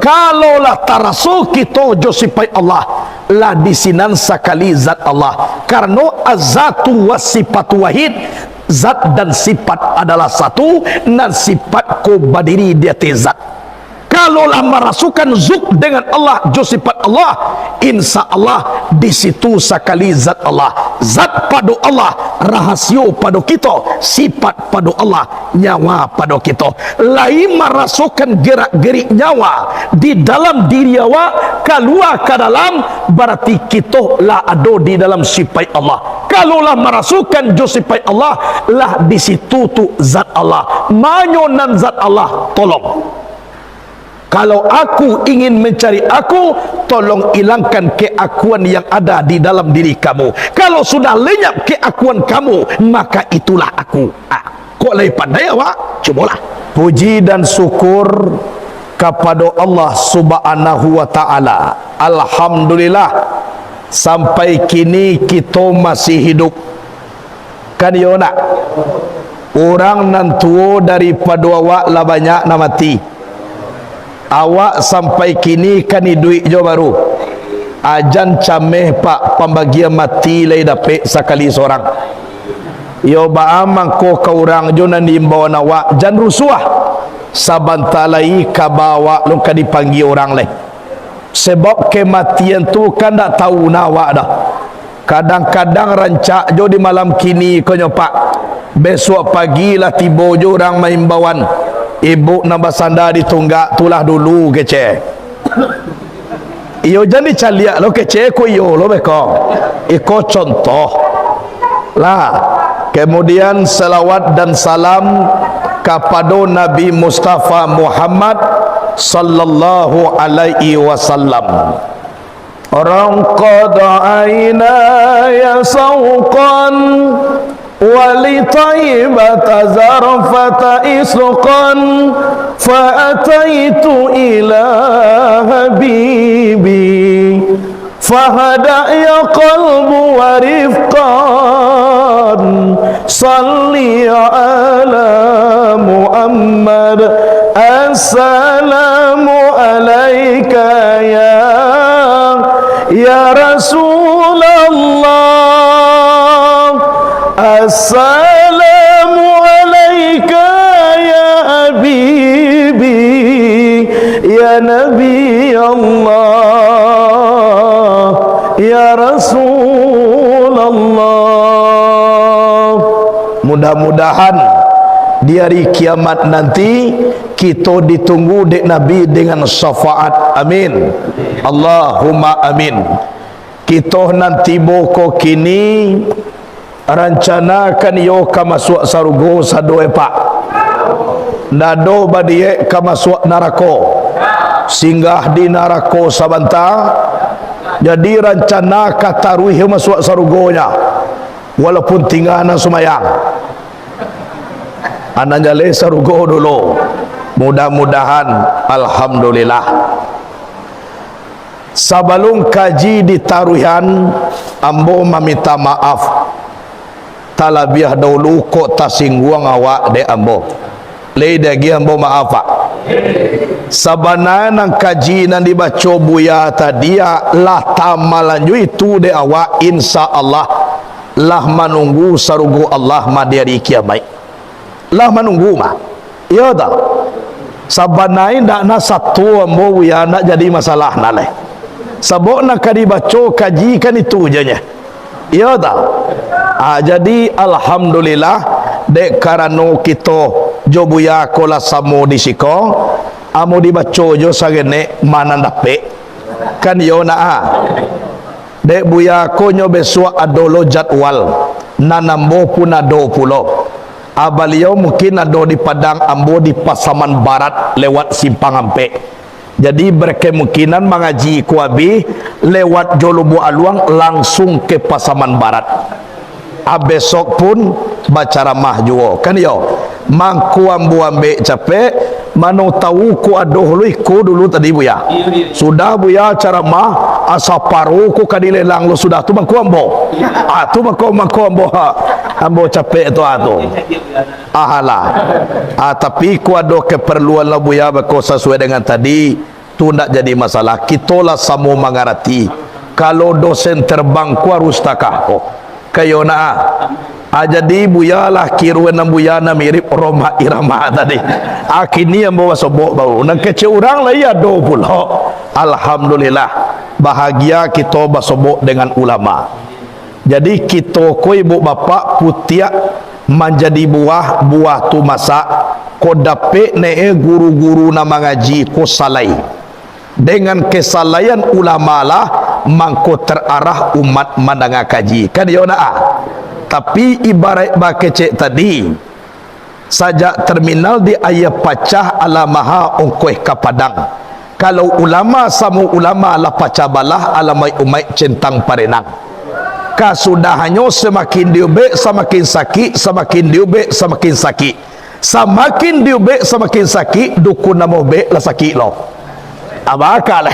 kalaulah tarasul kita josipai Allah lah disinan sakali zat Allah, karena azatu wasifatu wahid, zat dan sifat adalah satu, dan sifat ko badiri dia tezat. Kalaulah merasukan zuk dengan Allah, sifat Allah, insya Allah di situ sekali zat Allah, zat pada Allah, rahasio pada kita, sifat pada Allah, nyawa pada kita. Lain merasukan gerak-gerik nyawa di dalam diri awak, keluar ke dalam, berarti kita lah ada di dalam sifat Allah. Kalaulah merasukan sifat Allah, lah di situ tu zat Allah, manyonan zat Allah. Tolong, kalau aku ingin mencari aku, tolong hilangkan keakuan yang ada di dalam diri kamu. Kalau sudah lenyap keakuan kamu, maka itulah aku. Kok lebih pandai awak? Cubalah. Puji dan syukur kepada Allah Subhanahu wa ta'ala. Alhamdulillah, sampai kini kita masih hidup. Kan ya nak? Orang nan tua daripada awak lah banyak nak mati. Awak sampai kini kan ni duit jo baru. Ajan cameh pak pembagian mati lay dapat sekali seorang. Yo baamang ko ka urang jo nan diimbau awak jan rusuah. Sabantalai ka bawa lu ka dipanggil orang leh. Sebab kematian tu kan tak tahu nawak dah. Kadang-kadang rancak jo di malam kini ko nyopak. Besok pagi lah tiba jo orang main bawan. Ibu nak bersandar di tunggak tulah dulu kece. Iyo jadi caliak lo kece ko iyo lo beko. Iko contoh lah. Kemudian salawat dan salam kepada Nabi Mustafa Muhammad sallallahu alaihi wasallam. Orang qad aina ya sauqan ولطيبة زرفة إسقا فأتيت إلى حبيبي فهدأ يا قلب ورفقا صلي على محمد السلام عليك يا رسول الله Assalamu alayka ya habibi ya nabi Allah ya Rasulullah. Mudah-mudahan di hari kiamat nanti kita ditunggu dek Nabi dengan syafaat. Amin. Allahumma amin. Kita nanti boko kini rancanakan yo ka masuk sarugo sadoe pak nado badie ka masuk narako singgah di narako sabanta. Jadi rancana ka taruih masuk sarugonya walaupun tinggalna sumayang ananya le sarugo dulu. Mudah-mudahan alhamdulillah. Sebelum kaji ditaruhan, ambo meminta maaf talabiah dahulu kok tasingguang awak de ambo le dagi ambo maaf pak. Sabana nang kaji nan dibaca buya tadi lah tamalanju itu de awak insya Allah lah menunggu sarugo Allah ma dari kiamat lah menunggu mah iya dah. Sabana ndak na satu ambo buya nak jadi masalah naleh sabok nak dibaca kaji kan itu janya iya dah. Jadi alhamdulillah dek karena kita jobuya kola samo di siko amo dibaco jo sagene mana dape kan yo na dek buya ko nyo besok adolo jadwal nanambo pun ado pulo abalio mungkin ado di Padang, ambo di Pasaman Barat lewat Simpang Ampe. Jadi berkemungkinan mengaji kuabi lewat Jolubu Aluang langsung ke Pasaman Barat. Besok pun baca ramah juga kan yo mangku ambu ambek capek mano tahu ku adoh lu iku dulu tadi buya sudah buya cara mah asa paru ku kadilelang lu sudah tu mangku ambo tu mangku ambo capek tu ahala tapi ku adoh keperluan la buya bako sesuai dengan tadi tu ndak jadi masalah. Kitolah samo mengerti kalau dosen terbang ku harus takah kayo na jadi buyalah kirwana buyana mirip Roma Irama tadi akini yang bawa sobok bau nang kece orang lah ya 20. Alhamdulillah bahagia kita basobok dengan ulama. Jadi kita ko ibu bapa putiak menjadi buah tu masak ko dape ne guru-guru nama ngaji ko salai dengan kesalahan ulama lah mangko terarah umat mandanga kaji kan ya na. Tapi ibarat bakecek tadi saja terminal di ayah pacah ala maha ongkoh kapadang. Kalau ulama samu ulama la pacah balah alamai umai centang parenang. Kasudahannya semakin diubek semakin sakit, semakin diubek semakin sakit. Semakin diubek semakin sakit, dukun nama ubek lah sakit lo. Abakal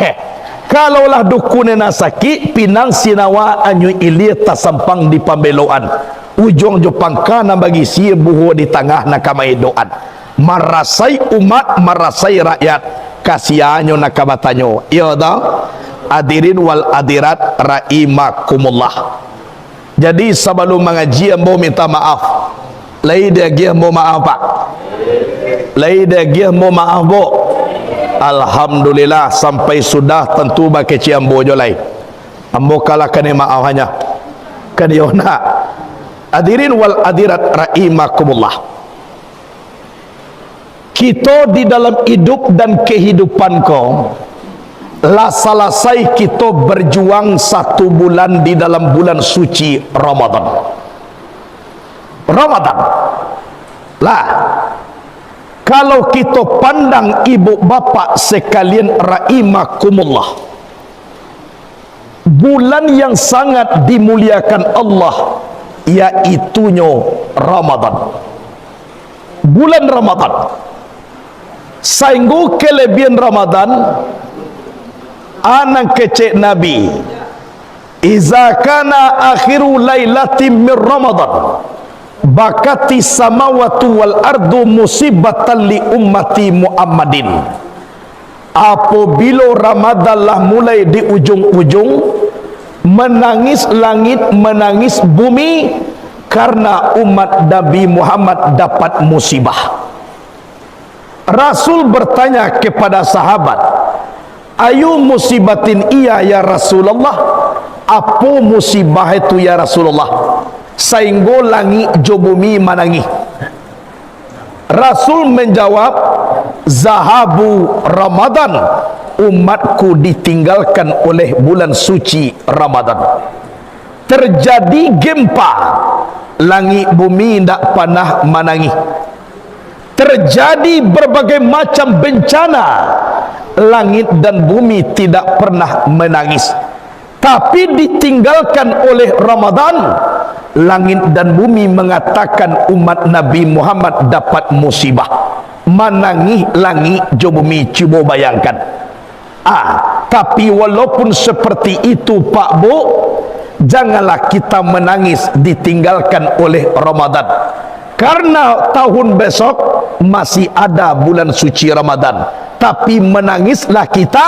kalau lah dukun na sakit, pinang sinawa anyu ilir tasampang di pambeloan. Ujung jupangka na bagi si buho di tengah na kamaidoan. Marasai umat, marasai rakyat. Kasihanyo na kabatanyo. Iya dah. Adirin wal adirat rahimakumullah. Jadi sebelum mengaji ambo minta maaf. Lai dia gih ambo maaf pak. Lai dia gih ambo maaf bo. Alhamdulillah sampai sudah tentu bagi ciambo jolai. Ambo kalahkan maaf hanya. Kadiona. Adirin wal adirat rahimakumullah. Kita di dalam hidup dan kehidupan kau lah selesai kita berjuang 1 bulan di dalam bulan suci Ramadan. Ramadan lah kalau kita pandang ibu bapa sekalian rahimakumullah, bulan yang sangat dimuliakan Allah yaitunya Ramadan. Bulan Ramadan sehingga kelebihan Ramadan anak kecek Nabi iza kana akhiru lailatin min Ramadan bakati samawatu wal ardu musibatan li ummati Muhammadin. Apabila Ramadan lah mulai di ujung-ujung, menangis langit, menangis bumi karena umat Nabi Muhammad dapat musibah. Rasul bertanya kepada sahabat, ayu musibatin iya ya Rasulullah? Apa musibah itu ya Rasulullah? Sehingga langit jo bumi menangis. Rasul menjawab, zahabu Ramadan, umatku ditinggalkan oleh bulan suci Ramadan. Terjadi gempa, langit bumi tidak pernah menangis. Terjadi berbagai macam bencana, langit dan bumi tidak pernah menangis. Tapi ditinggalkan oleh Ramadan, langit dan bumi mengatakan umat Nabi Muhammad dapat musibah. Menangis langit jo bumi, cuba bayangkan. Tapi walaupun seperti itu Pak Bu, janganlah kita menangis ditinggalkan oleh Ramadan. Karena tahun besok masih ada bulan suci Ramadan. Tapi menangislah kita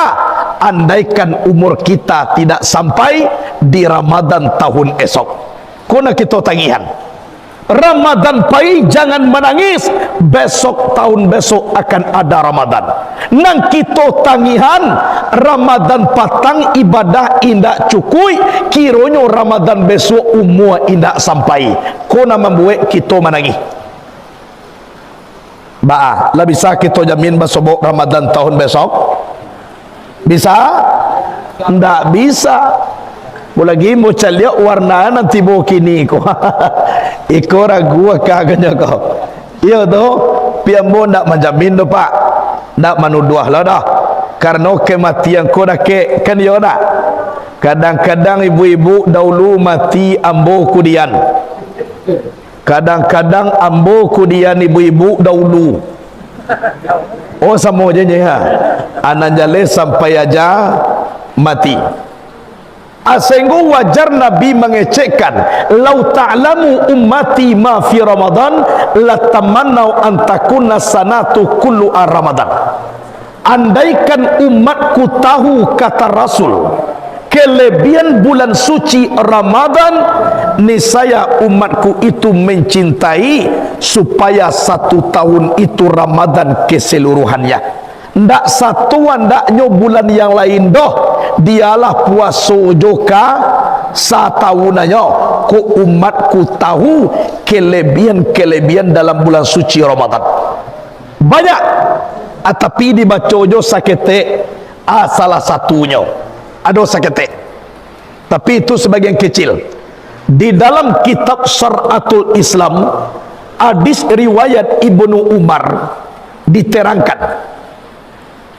andaikan umur kita tidak sampai di Ramadan tahun esok. Kuna kita tangihan Ramadan pai jangan menangis, besok tahun besok akan ada Ramadan. Nang kita tangihan Ramadan patang ibadah indak cukui, kironyo Ramadan besok umur indak sampai. Kuna membuat kita menangis. Lah bisa kita jamin basobok Ramadan tahun besok? Bisa? Ndak bisa. Lagi mau caliak warna nanti mau kini ko. Iko ragu kagaknya kau. Iya doh, piambo ndak menjamin doh Pak. Ndak manuduah lah dah. Karena kematian ko dah ke kan yo dah. Kadang-kadang ibu-ibu dahulu mati ambo kudian. Kadang-kadang ambo kudian ibu-ibu dahulu. Oh sama aja ya. Anak jale sampai aja mati. Sehingga wajar Nabi mengecekkan, lau ta'lamu ummati ma fi Ramadan la tamannau an takuna sanatu kullu Ramadan. andaikan umatku tahu, kata Rasul, kelebihan bulan suci Ramadan, niscaya umatku itu mencintai supaya 1 tahun itu Ramadan keseluruhannya. Ndak satuan ndaknya bulan yang lain doh, dialah puasa joka satahunannya. Ku umatku tahu kelebihan dalam bulan suci Ramadan banyak, tapi dibaca jo sakete salah satunya ada sakete, tapi itu sebagian kecil. Di dalam kitab Syar'atul Islam, hadis riwayat Ibnu Umar diterangkan,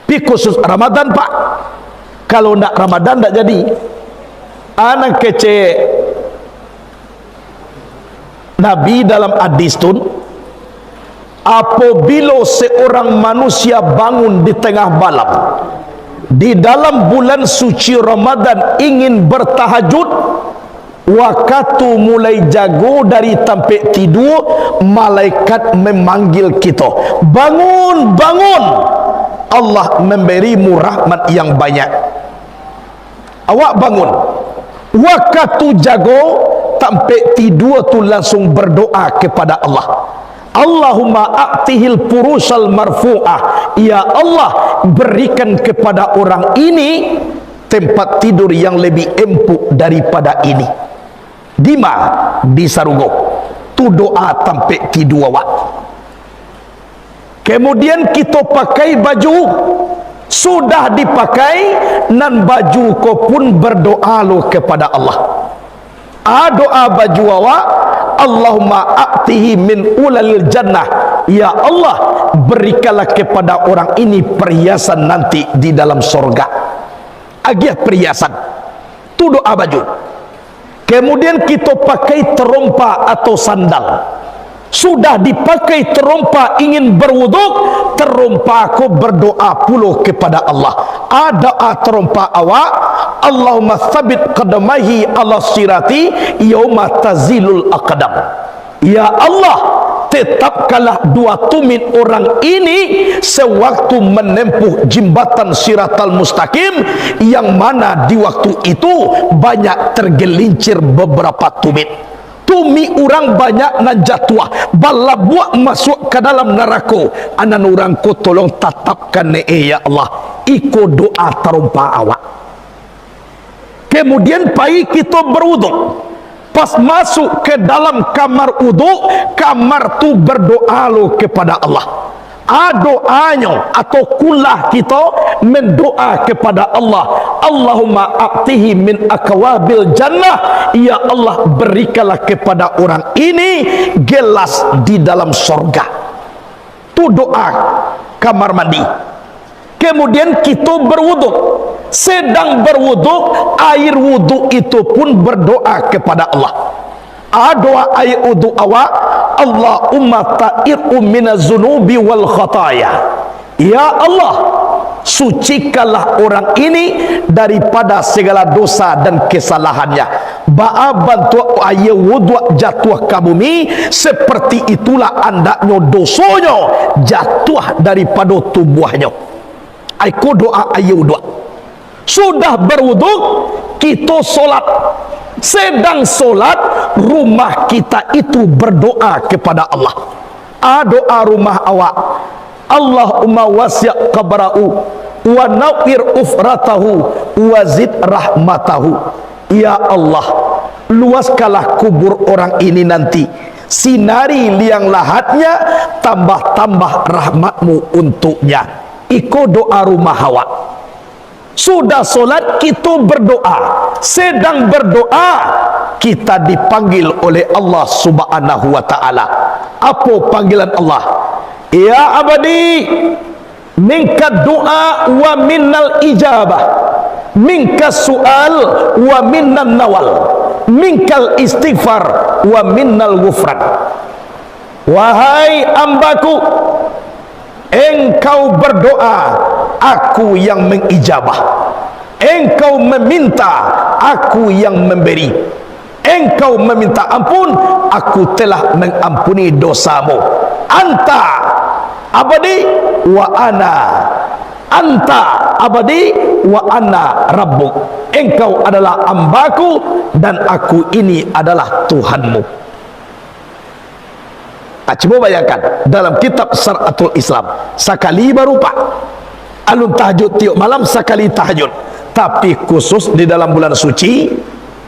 pi khusus Ramadan pak, kalau ndak Ramadan ndak jadi. Anak kece Nabi dalam hadis tun, apabila seorang manusia bangun di tengah malam di dalam bulan suci Ramadan ingin bertahajud, waktu mulai jago dari tempat tidur, malaikat memanggil kita, bangun, bangun, Allah memberimu rahmat yang banyak. Awak bangun, waktu jago sampai tidur tu langsung berdoa kepada Allah, Allahumma a'tihil purusal marfu'ah, ya Allah berikan kepada orang ini tempat tidur yang lebih empuk daripada ini. Dima di sarugo tu doa sampai tidur awak. Kemudian kita pakai baju, sudah dipakai nan baju ko pun berdoa lo kepada Allah. Doa baju awak, Allahumma a'tihi min ulalil jannah, ya Allah berikanlah kepada orang ini perhiasan nanti di dalam sorga. Agiah perhiasan tu doa baju. Kemudian kita pakai terompa atau sandal, sudah dipakai terompa ingin berwuduk, terompa aku berdoa puluh kepada Allah. Doa terompa awak, Allahumma thabit qadamahi ala sirati yauma tazilul aqdam, ya Allah tetapkanlah dua tumit orang ini sewaktu menempuh jembatan Siratal Mustaqim, yang mana di waktu itu banyak tergelincir beberapa tumit. Tumi orang banyak nan jatuh, bala buat masuk ke dalam neraka. Anan orang ko tolong tatapkan ya Allah. Iko doa terompa awak. Kemudian pagi kita berwuduk. Pas masuk ke dalam kamar wuduk, kamar tu berdoa lo kepada Allah. Doanya atau kulah kita mendoa kepada Allah, Allahumma a'tihi min akwabil jannah, ya Allah berikanlah kepada orang ini gelas di dalam sorga. Tu doa kamar mandi. Kemudian kita berwuduk, sedang berwuduk, air wuduk itu pun berdoa kepada Allah. Doa air wuduk awak, Allahumma ta'ir'u minaz zunubi wal khataya, ya Allah sucikanlah orang ini daripada segala dosa dan kesalahannya. Ba'a bantu air wuduk jatuh ke bumi, seperti itulah andaknya dosanya jatuh daripada tubuhnya. Aku doa air wuduk. Sudah berwuduk, kita solat. Sedang solat, rumah kita itu berdoa kepada Allah. Doa rumah awak, Allahumma wasi' qabra'u wa nawwir ufratahu wa zid rahmatahu, ya Allah luaskanlah kubur orang ini nanti, sinari liang lahatnya, tambah-tambah rahmatmu untuknya. Iko doa rumah awak. Sudah solat kita berdoa, sedang berdoa kita dipanggil oleh Allah Subhanahu wa ta'ala. Apa panggilan Allah? Ya abadi, minka doa wa minnal ijabah, minka su'al wa minnan nawal, minkal istighfar wa minnal ghufran. Wahai ambaku, engkau berdoa, aku yang mengijabah. Engkau meminta, aku yang memberi. Engkau meminta ampun, aku telah mengampuni dosamu. Anta abadi wa ana anta abadi wa ana rabbuk, engkau adalah ambaku dan aku ini adalah Tuhanmu. Coba bayangkan dalam kitab Syaratul Islam, sekali berupa alun tahajud tiap malam, sekali tahajud, tapi khusus di dalam bulan suci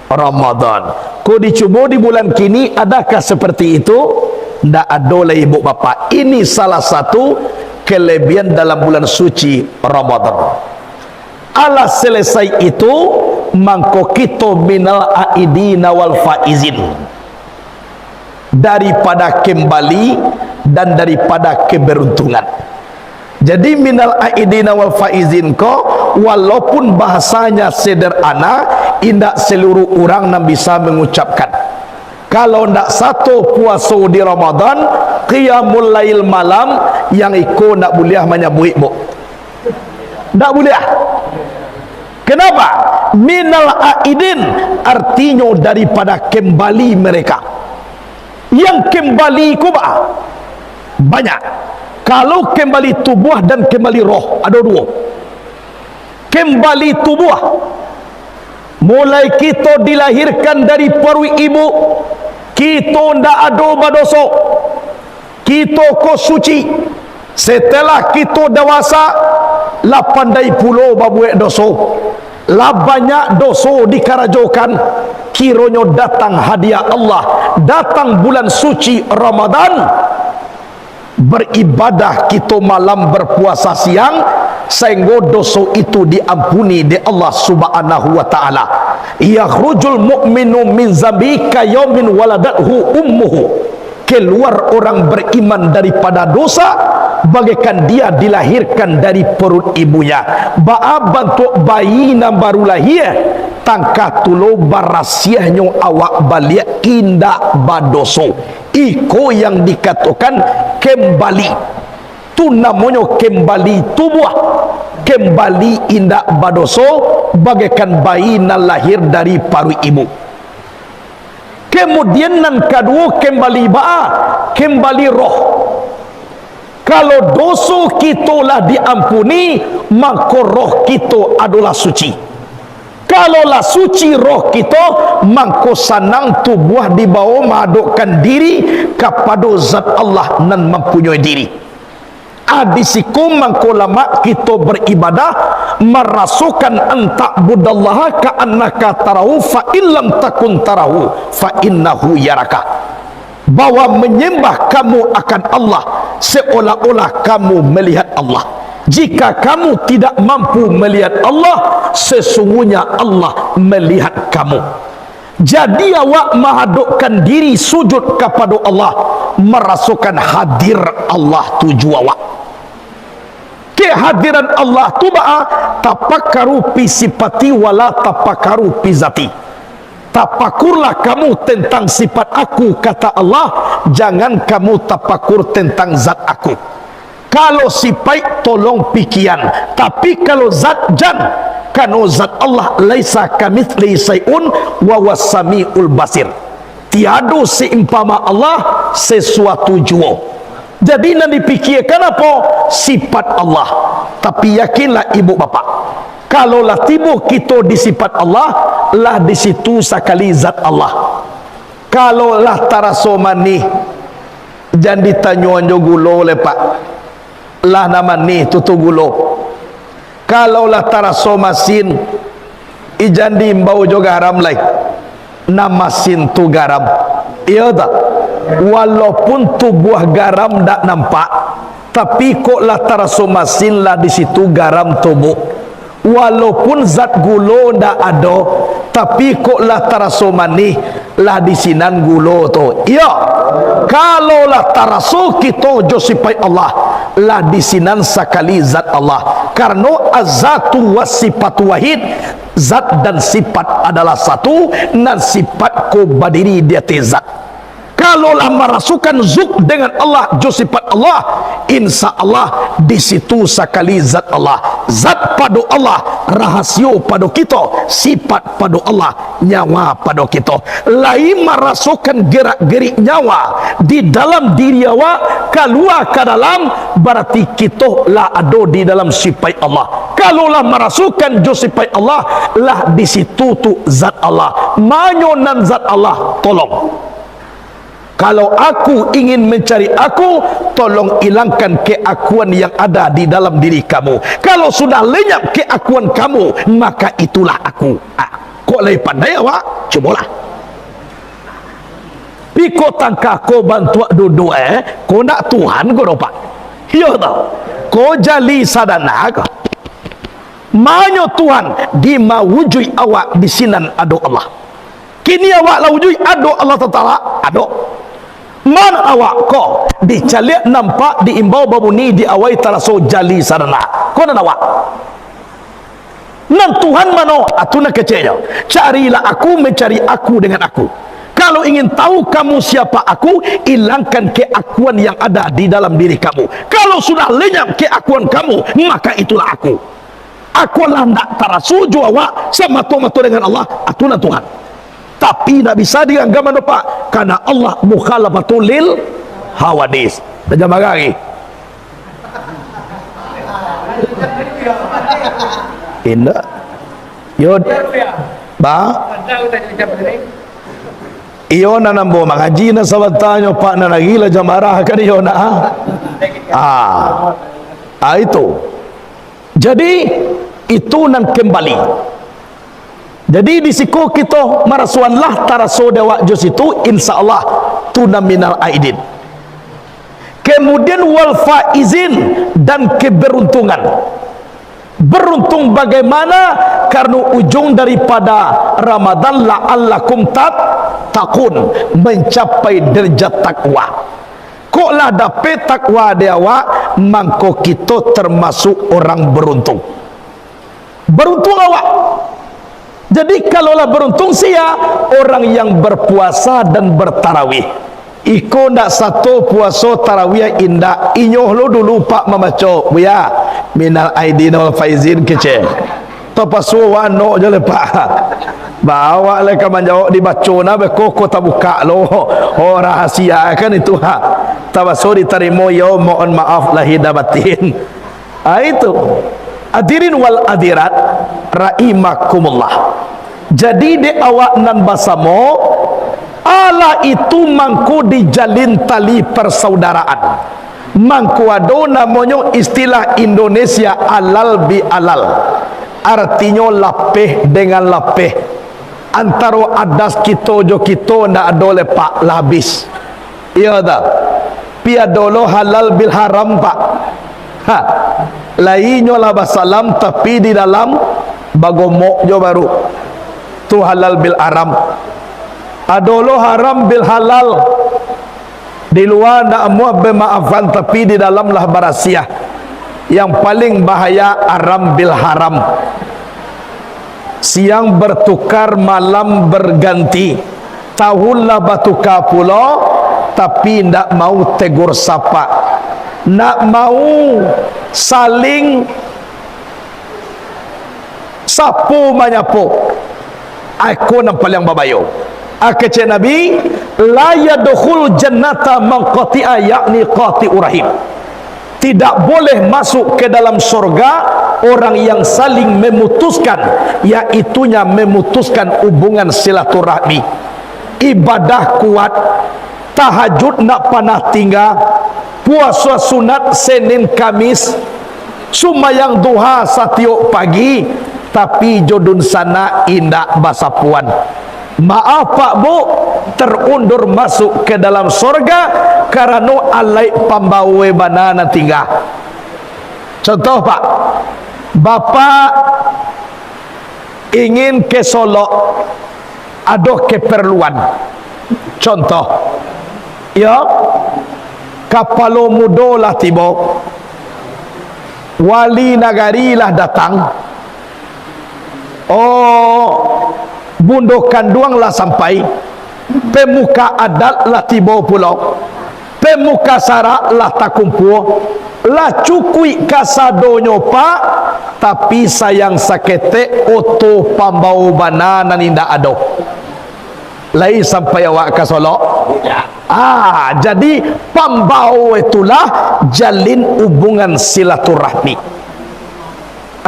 Ramadan. Kau dicoba di bulan kini, adakah seperti itu? Tidak ada lah ibu bapa. Ini salah satu kelebihan dalam bulan suci Ramadan. Ala selesai itu, mangko kita minal aidina wal faizin, daripada kembali dan daripada keberuntungan. Jadi minal aidina wal faizin ko, walaupun bahasanya sederhana, indak seluruh orang yang bisa mengucapkan. Kalau ndak satu puasa di Ramadan, qiyamul lail malam, yang ikut ndak boleh menyebut bu. Ndak boleh. Kenapa? Minal aidin artinya daripada kembali mereka. Yang kembali kuba banyak. Kalau kembali tubuh dan kembali roh, ada dua. Kembali tubuh, mulai kita dilahirkan dari perut ibu, kita ndak ada berdosa, kita ko suci. Setelah kita dewasa, lah pandai pulau babuek dosa, lah banyak dosa dikarajokan. Kiranya datang hadiah Allah, datang bulan suci Ramadan, beribadah kita malam, berpuasa siang, sehingga dosa itu diampuni di Allah Subhanahu wa taala. Yakhrujul mu'minu min zambi ka yaumin waladathu ummuhu. Keluar orang beriman daripada dosa bagaikan dia dilahirkan dari perut ibunya. Ba'a bantu bayi yang baru lahir, tangka tulo barasiahnya awak balik indak badoso. Iko yang dikatakan kembali, tu namanya kembali tubuh, kembali indak badoso, bagaikan bayi yang lahir dari perut ibu. Kemudian yang kedua kembali ba'a, kembali roh. Kalau dosa kita lah diampuni, maka roh kita adalah suci. Kalaulah suci roh kita, maka sanang tubuh dibawa mengadukkan diri kepada zat Allah nan mempunyai diri. Adisikum mangko lama kita beribadah, merasukan antak budallaha ka'annaka tarahu fa illam takun tarahu fa innahu yaraka. Bahwa menyembah kamu akan Allah seolah-olah kamu melihat Allah. Jika kamu tidak mampu melihat Allah, sesungguhnya Allah melihat kamu. Jadi awak menghadapkan diri sujud kepada Allah, merasukan hadir Allah tuju awak. Kehadiran Allah tu ba'a tapakaru pi sifati wala tapakaru pi zati. Tapakurlah kamu tentang sifat aku, kata Allah, jangan kamu tapakur tentang zat aku. Kalau sifat tolong pikiran, tapi kalau zat jan, kano zat Allah laisa kamitsli syai'un wa huwas samiul basir. Tiada seumpama Allah sesuatu jua. Jadi nak dipikirkan apa? Sifat Allah. Tapi yakinlah ibu bapa, kalaulah tiba kita di sifat Allah, lah di situ sekali zat Allah. Kalaulah taraso manih, jangan ditanya anjo gulo lepak, lah nama ni tutu gulo. Kalaulah taraso masin, ijan diimbau jo garam lai, nama sin tu garam. Iya tak? Walaupun tubuh garam tak nampak, tapi kok lah taraso masin lah di situ garam tubuh. Walaupun zat gulo ndak ada, tapi kok lah taraso manih lah di sinan gulo tu. Iya. Kalau lah taraso kita jo sifat Allah, lah di sinan sekali zat Allah. Karena azatu wasifatu wahid, zat dan sifat adalah satu, dan sifat ko berdiri di atas zat. Kalaulah merasukan zuk dengan Allah, jo sifat Allah, insya Allah di situ sekali zat Allah, zat pada Allah, rahasio pada kita, sifat pada Allah, nyawa pada kita. Lain merasukan gerak-gerik nyawa di dalam diri awak, keluar ke dalam, berarti kita lah ada di dalam sifat Allah. Kalaulah merasukan jo sifat Allah, lah di situ tu zat Allah, manyonan zat Allah. Tolong, kalau aku ingin mencari aku, tolong hilangkan keakuan yang ada di dalam diri kamu. Kalau sudah lenyap keakuan kamu, maka itulah aku. Kok lebih pandai awak? Cubalah. Piko tangka ko bantu duduk ko nak Tuhan ko dapat. Ya tau. Ko jali sadana ko. Manyo Tuhan di mawujud awak di sinan ado Allah. Kini awak la wujud ado Allah Taala ado. Mana awak ko dicaliak nampak diimbau babuni di awai taraso jali sarana. Ko nan awak. Nan Tuhan mano atuna kecenya. Carilah aku, mencari aku dengan aku. Kalau ingin tahu kamu siapa aku, hilangkan keakuan yang ada di dalam diri kamu. Kalau sudah lenyap keakuan kamu, maka itulah aku. Aku lah nak tarasuju awak sama tu dengan Allah, atuna Tuhan. Tapi tak bisa dianggap pak, karena Allah mukhalafatul lil hawadis. Dah marah lagi. Indah. Yo. Ba. Iyo na nambo mengaji na sabatanya pak na nagila jamarah kan iyo na. Itu. Jadi itu nang kembali. Jadi di siku kita marasuanlah taraso dewa jos itu insyaallah tuna minal aidin. Kemudian wal faizin, dan keberuntungan. Beruntung bagaimana? Karena ujung daripada Ramadan la'allakum tattaqun, mencapai derajat takwa. Kok lah dapat takwa dia awak, mangko kita termasuk orang beruntung. Beruntung awak. Jadi kalaulah beruntung sia orang yang berpuasa dan bertarawih. Iko ndak satu puasa tarawih indah inyoh lo dulu pak memaco buya minal aidin wal faizin kece. Tapasuwa no je le pak. Bawa le ka manjawab dibaca na be koko tabuka lo. Oh rahasia kan itu ha. Tabaso diterima yo mohon maaf lahir dan batin. Itu. Hadirin wal hadirat rahimakumullah. Jadi de awak nan basamo ala itu mangku dijalin tali persaudaraan. Mangku ado namanya istilah Indonesia alal bi alal. Artinya lapeh dengan lapeh. Antara adas kita jo kita ndak ada lepak labis. Iya dah. Piadolo halal bil haram pak. Ha. Lainnya lah basalam tapi di dalam bagomok jo baru tu halal bil haram. Adolo haram bil halal, di luar nak muat bermaafan tapi di dalam lah barasiah. Yang paling bahaya haram bil haram. Siang bertukar malam berganti, tahun lah batuka pulau tapi ndak mau tegur sapa, nak mau saling sapu manyapu. Aku nampak yang babayo. Kata Nabi, la yadkhul jannata man qati'a, yakni qati'ur rahim. Tidak boleh masuk ke dalam surga orang yang saling memutuskan, yaitunya memutuskan hubungan silaturahmi. Ibadah kuat, tahajud nak panah tinggal, puasa sunat Senin Kamis, sumayang duha setiap pagi, tapi jodun sana indak basapuan. Maaf Pak Bu, terundur masuk ke dalam surga karena alai pambawe banana tinggal. Contoh Pak, Bapak ingin ke Solo, ada keperluan. Contoh, ya, kapalo mudo lah tiba, wali nagari lah datang. Oh, bundokan doang lah sampai, pemuka adat lah tiba pulau, pemuka sara lah tak kumpul, lah cukui kasadonyo pak, tapi sayang sakete oto pambau banana ninda ado lai sampai awak ke Solo. Jadi pambau itulah jalin hubungan silaturahmi.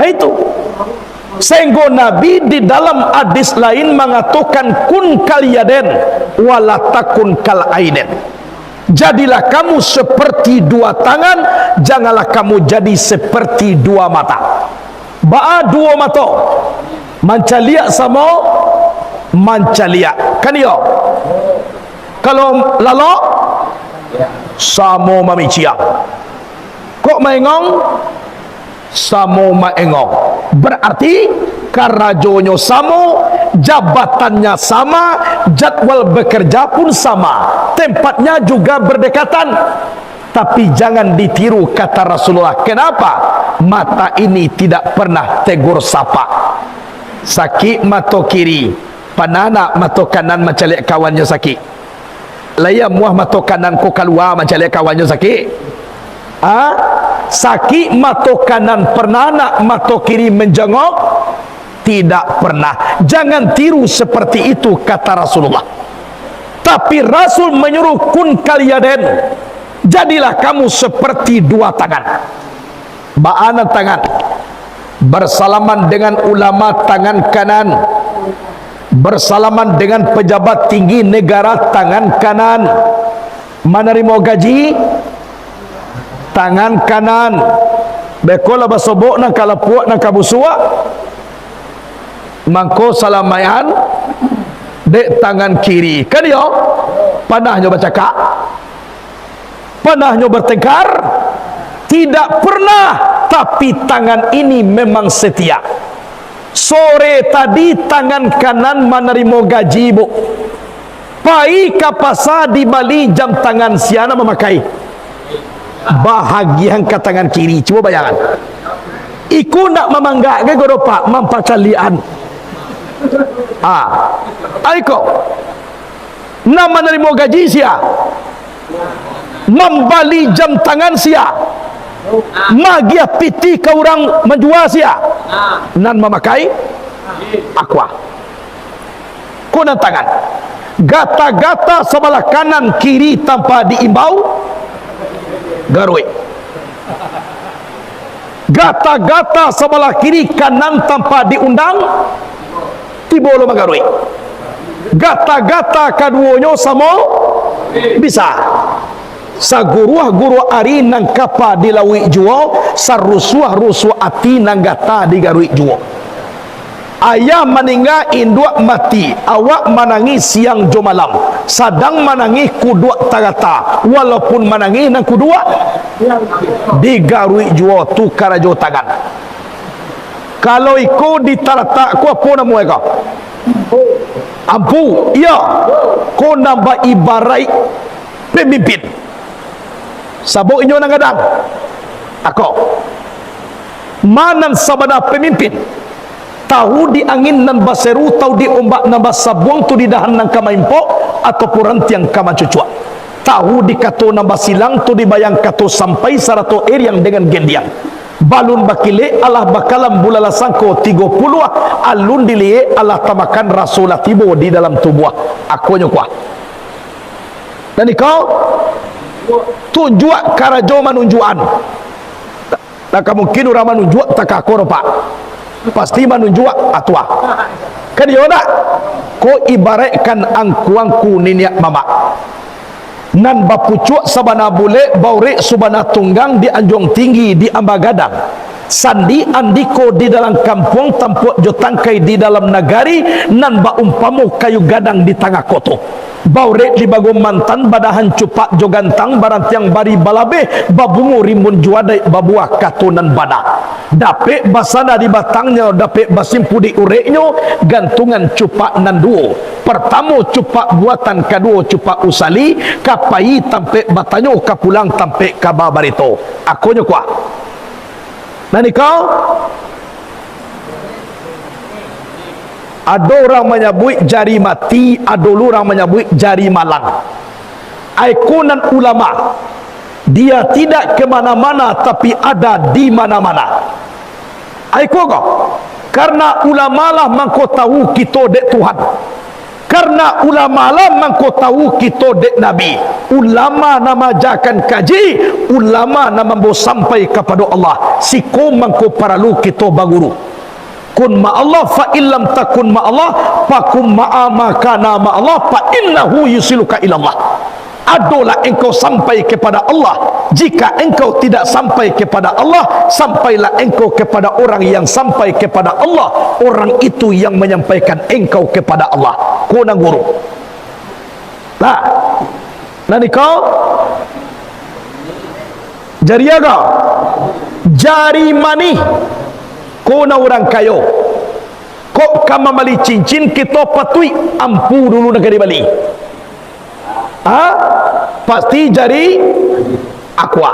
Itu sehingga Nabi di dalam hadis lain mengatakan kun kaliyaden wala takun kal aiden. Jadilah kamu seperti dua tangan, janganlah kamu jadi seperti dua mata. Ba'a dua mata mancalia sama mancalia kan yo. Kalau lalok samo mamicia, kok maengong samo maengong, berarti karajonyo samo, jabatannya sama, jadwal bekerja pun sama, tempatnya juga berdekatan. Tapi jangan ditiru kata Rasulullah. Kenapa? Mata ini tidak pernah tegur sapa. Sakit mata kiri, panana mata kanan macam kawannya sakit. Layam muah mata kanan ko keluar macam kawannya sakit. Sakit mata kanan pernah, mata kiri menjengok? Tidak pernah. Jangan tiru seperti itu kata Rasulullah. Tapi Rasul menyuruh kun kaliyaden, jadilah kamu seperti dua tangan. Ba'ana tangan bersalaman dengan ulama tangan kanan, bersalaman dengan pejabat tinggi negara tangan kanan, menerima gaji tangan kanan, bekola basobok na kalapuak na kabusua mangko salamayan dek tangan kiri. Kan yo panahnya bercakap, panahnya bertengkar, tidak pernah. Tapi tangan ini memang setia. Sore tadi tangan kanan menerima gaji bu, pai kapasa di Bali jam tangan siana memakai bahagian ke tangan kiri. Coba bayangkan, iku nak memanggak ke goropak mampacalian. Aiko nak menerima gaji sia, membali jam tangan sia, magia piti ke orang menjual sia, nan memakai aqua kuna tangan, gata-gata sebelah kanan kiri tanpa diimbau garwe, gata-gata sebelah kiri kanan tanpa diundang tibolo magarwe, gata-gata kaduonyo samo bisa. Saguruah guru ari nang kapa dilawi juo, sarusuah ati nang gata digarui juo. Ayah meninggal induk mati, awak menangis siang jo malam, sadang menangis kudua tagata, walaupun menangis nang kudua digarui juo tu karajo tangan. Kalau iko ditarata ku apa nama eka? Ampu, iya. Ko nambah ibarai pemimpin. Sabuk inyo nang gadang. Ako. Manan sabana pemimpin. Tahu di angin nan baseru, tahu di ombak nan basabuang, tu di dahan nan kamaimpo atau purantiang kamacucua. Tahu di kato nan basilang, tu di bayang kato sampai sarato air yang dengan gendiang. Balun bakile Allah bakalam bulala sangko 30 alun dilie Allah tamakan rasulah tibo di dalam tubuh aku nyukwa. Dan kau tunjuk karajo manunjuan. Tak mungkin orang manunjuk tak akor pak. Pasti manunjuk atua. Kan yo nak ko ibaratkan angku niniak mama. Nan bapucuk sabana bule baure subana tunggang di anjong tinggi di ambagadang. Sandi andiko di dalam kampung tampuk jotangkai di dalam nagari nan ba umpamu kayu gadang di tengah koto. Baure di bago mantan badahan cupak jogantang barang tiang bari balabe babungu rimbun juadai babuah katunan bada. Dape basana di batangnya, dape basimpu di ureknya gantungan cupak nan duo. Pertama cupak buatan, kedua cupak usali, kapai tampe batanyo kapulang tampe kababarito. Aku nyokwa. Nani kau? Ada orang menyebut jari mati, ada orang menyebut jari malang. Ikonan ulama, dia tidak ke mana-mana tapi ada di mana-mana. Ikonan, karena ulama lah mangko tahu kita dek Tuhan. Karena ulama lah mangko tahu kita dek Nabi. Ulama nama jakan kaji, ulama nama mau sampai kepada Allah. Siko mangko paralu kita baguru. Kun ma Allah fa illam takun ma Allah fa kum ma'a ma kana ma Allah fa innahu yusiluka ila Allah. Adalah engkau sampai kepada Allah. Jika engkau tidak sampai kepada Allah, sampailah engkau kepada orang yang sampai kepada Allah. Orang itu yang menyampaikan engkau kepada Allah. Kuna guru. Nah, nanti kau jari aga, jari mani. Kuna orang kayo. Kok kama mali cincin kita patui ampu dulu negeri Bali. Pasti jari aqua.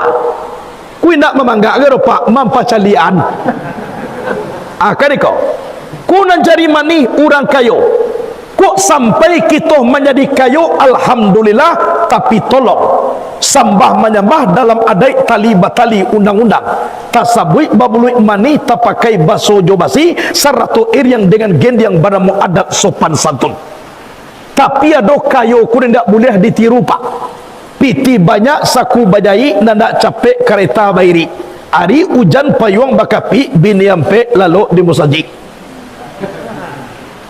Kui nak memangga ke pak mampacalian. Kan kau. Kuna jari mani orang kayo. Kok sampai kita menjadi kayo, alhamdulillah, tapi tolong sambah menyembah dalam adai tali batali undang-undang tasabui babului mani tapakai baso jobasi saratu ir yang dengan gen yang baramu adat sopan santun. Tapi ada kayo ku tidak boleh ditiru pak. Piti banyak saku bajai nanda capek kereta bairi. Ari hujan payung bakapi biniampe lalu di musajik.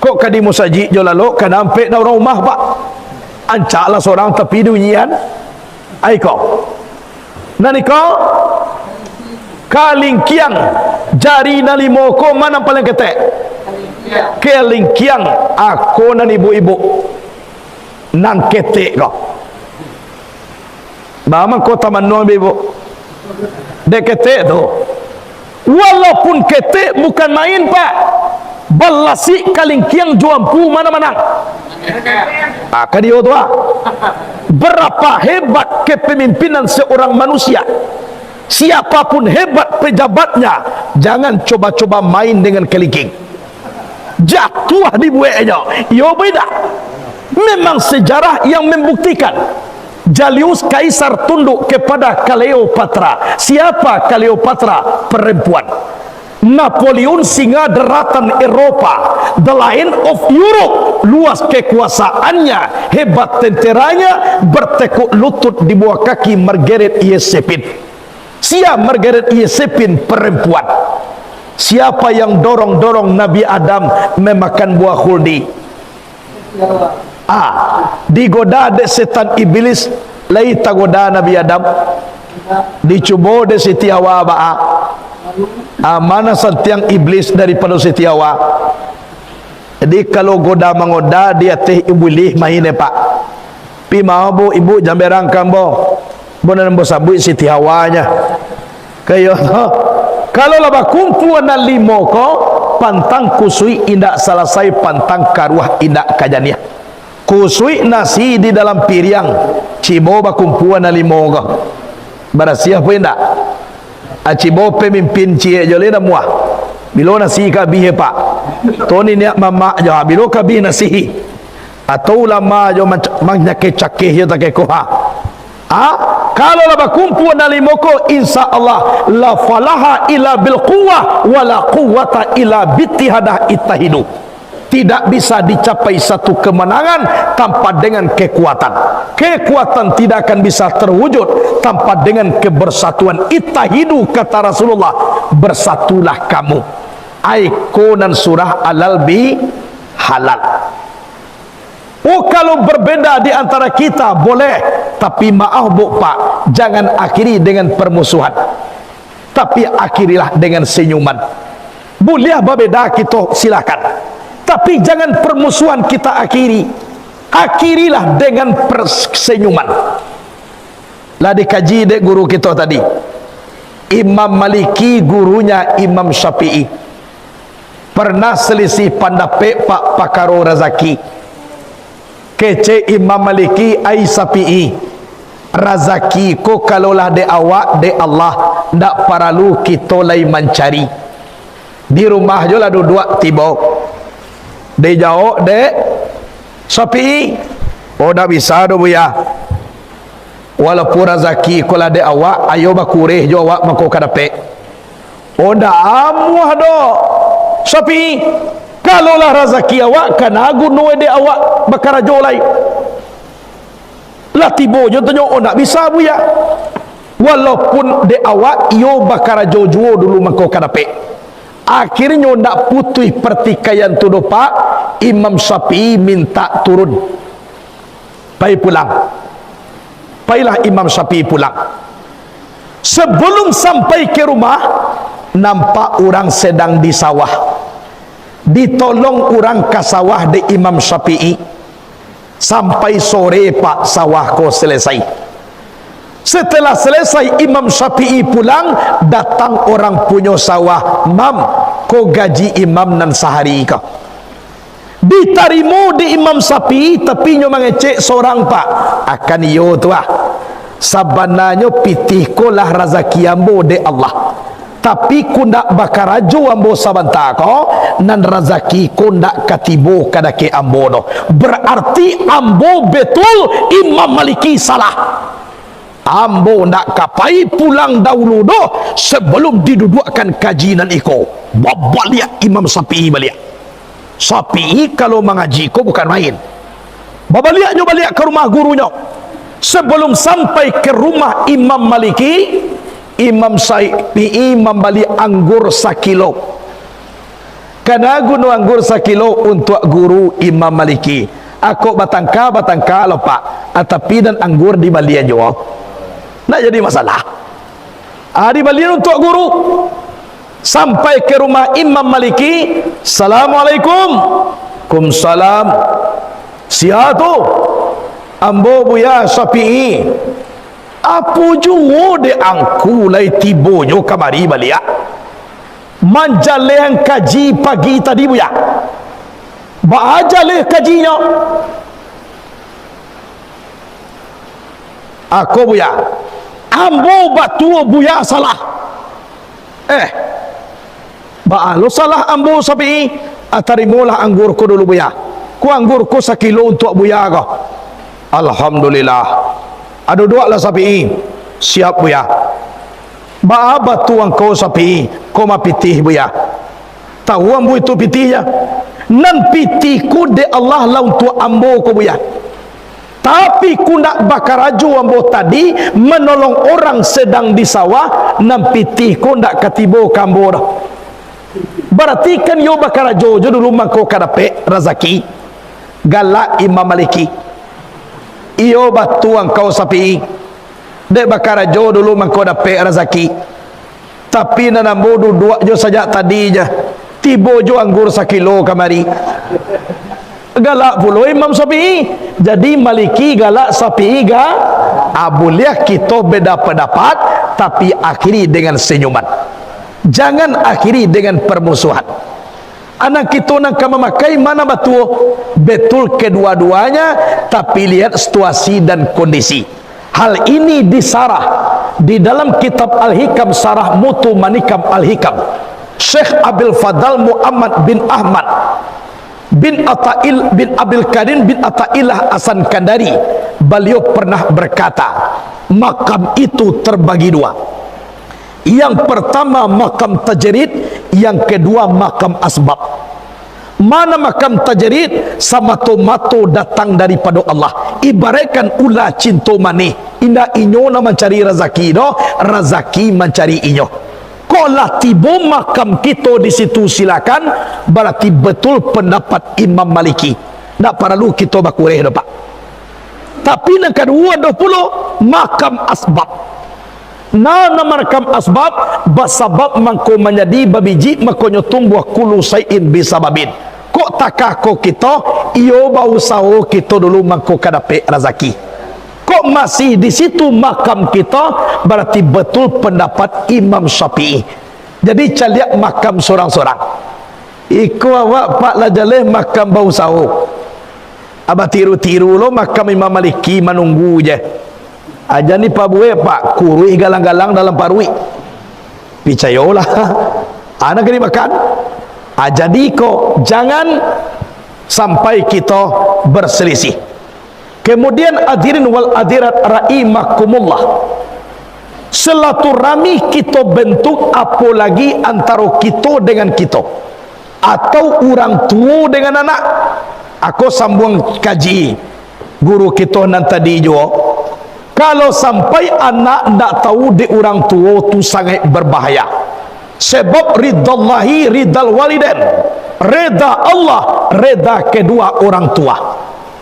Kok kadi musajik jo lalu kanampe na rumah pak. Ancaklah seorang tapi dunyian. Aiko. Naniko kalingkiang jari nalimoko mana paling ketek? Kalingkiang aku nan ibu-ibu nang ketek kau. Bama kota manuang ibu. Dek ketek tu. Walaupun ketek bukan main pak. Balasi kalingkiang juampu mana-mana. Kadio tu berapa hebat kepemimpinan seorang manusia. Siapapun hebat pejabatnya, jangan coba-coba main dengan kelingking. Jatuh di buahnya. Yo beda. Memang sejarah yang membuktikan Julius Kaisar tunduk kepada Cleopatra. Siapa Cleopatra? Perempuan. Napoleon singa daratan Eropa, the Lion of Europe, luas kekuasaannya, hebat tenteranya, bertekuk lutut di bawah kaki Margaret Yesepin. Siapa Margaret Yesepin? Perempuan. Siapa yang dorong-dorong Nabi Adam memakan buah khuldi? Digoda de setan iblis, lai tagoda Nabi Adam, dicubo de Siti Hawa ba'a. Mana sentiang iblis daripada Siti Hawa. Jadi kalau goda mengoda dia teh ibu lih main pak. Pi mau bu ibu jamberang kambo. Bonan bo sabui Siti Hawanya. Kayo kalau laba kumpu na limo ko pantang kusui indak selesai pantang karuah indak kajaniah. Kusui nasi di dalam piring. Cibo ba kumpu na limo ko. Barasiah pun indak. Acibo pemimpin cie jole na muah. Bilo nasi kabihe pak. Toni ni mama jo bilo kabih nasihi. Atau lama jo manyake cakeh yo take koha. Kalau la bakumpu na limoko insyaallah la falaha ila bil quwwah wala quwwata ila bittihadah ittahidu. Tidak bisa dicapai satu kemenangan tanpa dengan kekuatan. Kekuatan tidak akan bisa terwujud tanpa dengan kebersatuan. Ittahidu kata Rasulullah, bersatulah kamu. Aikonan surah Al-Albi halal. Oh kalau berbeda di antara kita boleh, tapi maaf bu pak, jangan akhiri dengan permusuhan, tapi akhirilah dengan senyuman. Boleh berbeda kita silakan, tapi jangan permusuhan kita akhiri. Akhirilah dengan persenyuman. Lah dikaji dek guru kita tadi, Imam Maliki gurunya Imam Syafi'i. Pernah selisih pendapat Pak Pakaro Razaki. Kece Imam Maliki ai Syafi'i. Razaki ko kalaulah de awak de Allah, ndak paralu kita lai mencari. Di rumah jola dua tiba. Dia jawab dek Syafi'i. Oh dah bisa do buya. Walaupun rezeki kalau ada awak, ayo bakureh jo awak mako kadape. Oh dah amuh do Syafi'i. Kalaulah rezeki awak kana gunu de awak bakarajo lai. Lah tibo jo tunyo oh nak bisa buya. Walaupun de awak yo bakarajo juo dulu mako kadape. Akhirnya nak putih pertikaian tu pak Imam Syafi'i minta turun. Pai pulang. Pailah Imam Syafi'i pulang. Sebelum sampai ke rumah, nampak orang sedang di sawah. Ditolong orang ke sawah de Imam Syafi'i. Sampai sore pak sawah ko selesai. Setelah selesai Imam Syafi'i pulang, datang orang punya sawah, "Mam, ko gaji imam nan sehari ka?" Ditarimo di Imam Syafi'i, tapi nyo mengecek seorang pak. Akan yo tu ah. Sabananya pitih ko lah rezeki ambo de Allah. Tapi ku ndak bakarajo ambo sabanta ko, nan rezeki ku ndak katibo kadake ambo no. Berarti ambo betul Imam Maliki salah. Ambo nak kapai pulang dahulu doh sebelum didudukkan kajian iko. Babaliak Imam Syafi'i baliak. Syafi'i kalau mengaji ko bukan main. Babaliaknya balik ke rumah gurunya. Sebelum sampai ke rumah Imam Maliki, Imam Syafi'i membeli anggur sekilo. Karena guna anggur sekilo untuk guru Imam Maliki. Aku batangka lupa. Tapi dan anggur di balian jawab. Nak jadi masalah. Dibalian untuk guru. Sampai ke rumah Imam Maliki. Assalamualaikum. Waalaikumsalam. Siapa tu? Ambo buya Syafi'i. Apa juo de angku lai tibonyo kamari balia. Manjaleh kaji pagi tadi buya. Baajaleh kajinya. Aku buya. Ambo batu buya salah. Lo salah ambo Syafi'i. Atarimolah anggurku dulu buya. Ku anggurku sekilo untuk buya kau. Alhamdulillah. Ada dua lah Syafi'i. Siap buya. Batu angkau Syafi'i. Kau ma pitih buya. Tahu ambo itu pitihnya. Nan pitihku de Allah lah untuk ambo ko buya. Tapi ku nak bakaraju ambo tadi menolong orang sedang di sawah, nan pitihku nak katibo kambo dah. Berarti kan yo bakaraju jo dulu mangko kadape rezeki. Galak Imam Maliki. Iyo batu angkau Syafi'i. Dek bakarajo dulu mangko dape rezeki. Tapi nanambo dua jo saja tadi je. Tibo jo anggur sekilo kamari. Galak pula Imam Syafi'i. Jadi Maliki galak, Syafi'i boleh kita beda pendapat, tapi akhiri dengan senyuman. Jangan akhiri dengan permusuhan. Anak kita nak memakai mana betul kedua-duanya, tapi lihat situasi dan kondisi. Hal ini disarah di dalam kitab Al-Hikam, Sarah Mutu Manikam Al-Hikam. Syekh Abil Fadal Muhammad bin Ahmad bin Ata'il bin Abil Karim bin Ata'illah Hasan Kandari, beliau pernah berkata, makam itu terbagi dua. Yang pertama makam tajrid, yang kedua makam asbab. Mana makam tajrid? Samato-mato datang daripada Allah. Ibaratkan ulah cinta mani. Indah inyo na mencari rezeki do, rezeki mencari inyo. Kolah tibo makam kita di situ silakan, berarti betul pendapat Imam Maliki. Tak perlu kita bakureh do pak. Tapi yang kedua 20 makam asbab. Nana makam asbab basabab mangko menjadi babiji makonyo tumbuh kulu sayin bisababin. Kok takah ko kita iyo bau sawo kita dulu mangko kadape rezeki. Kok masih di situ makam kita, berarti betul pendapat Imam Syafi'i. Jadi caliak makam sorang-sorang. Iku awak pak lajaleh makam bau sawo. Aba tiru-tiru lo makam Imam Maliki menunggu je. Aja ni pak buwe pak kurui galang-galang dalam parui. Picayolah. Anak ini makan. Jadi kok jangan sampai kita berselisih. Kemudian hadirin wal hadirat rahimakumullah, silaturahmi kita bentuk apa lagi antara kita dengan kita, atau orang tua dengan anak. Aku sambung kaji guru kita nan tadi juga, kalau sampai anak tidak tahu di orang tua tu sangat berbahaya. Sebab ridallahi ridal walidain, reda Allah, reda kedua orang tua.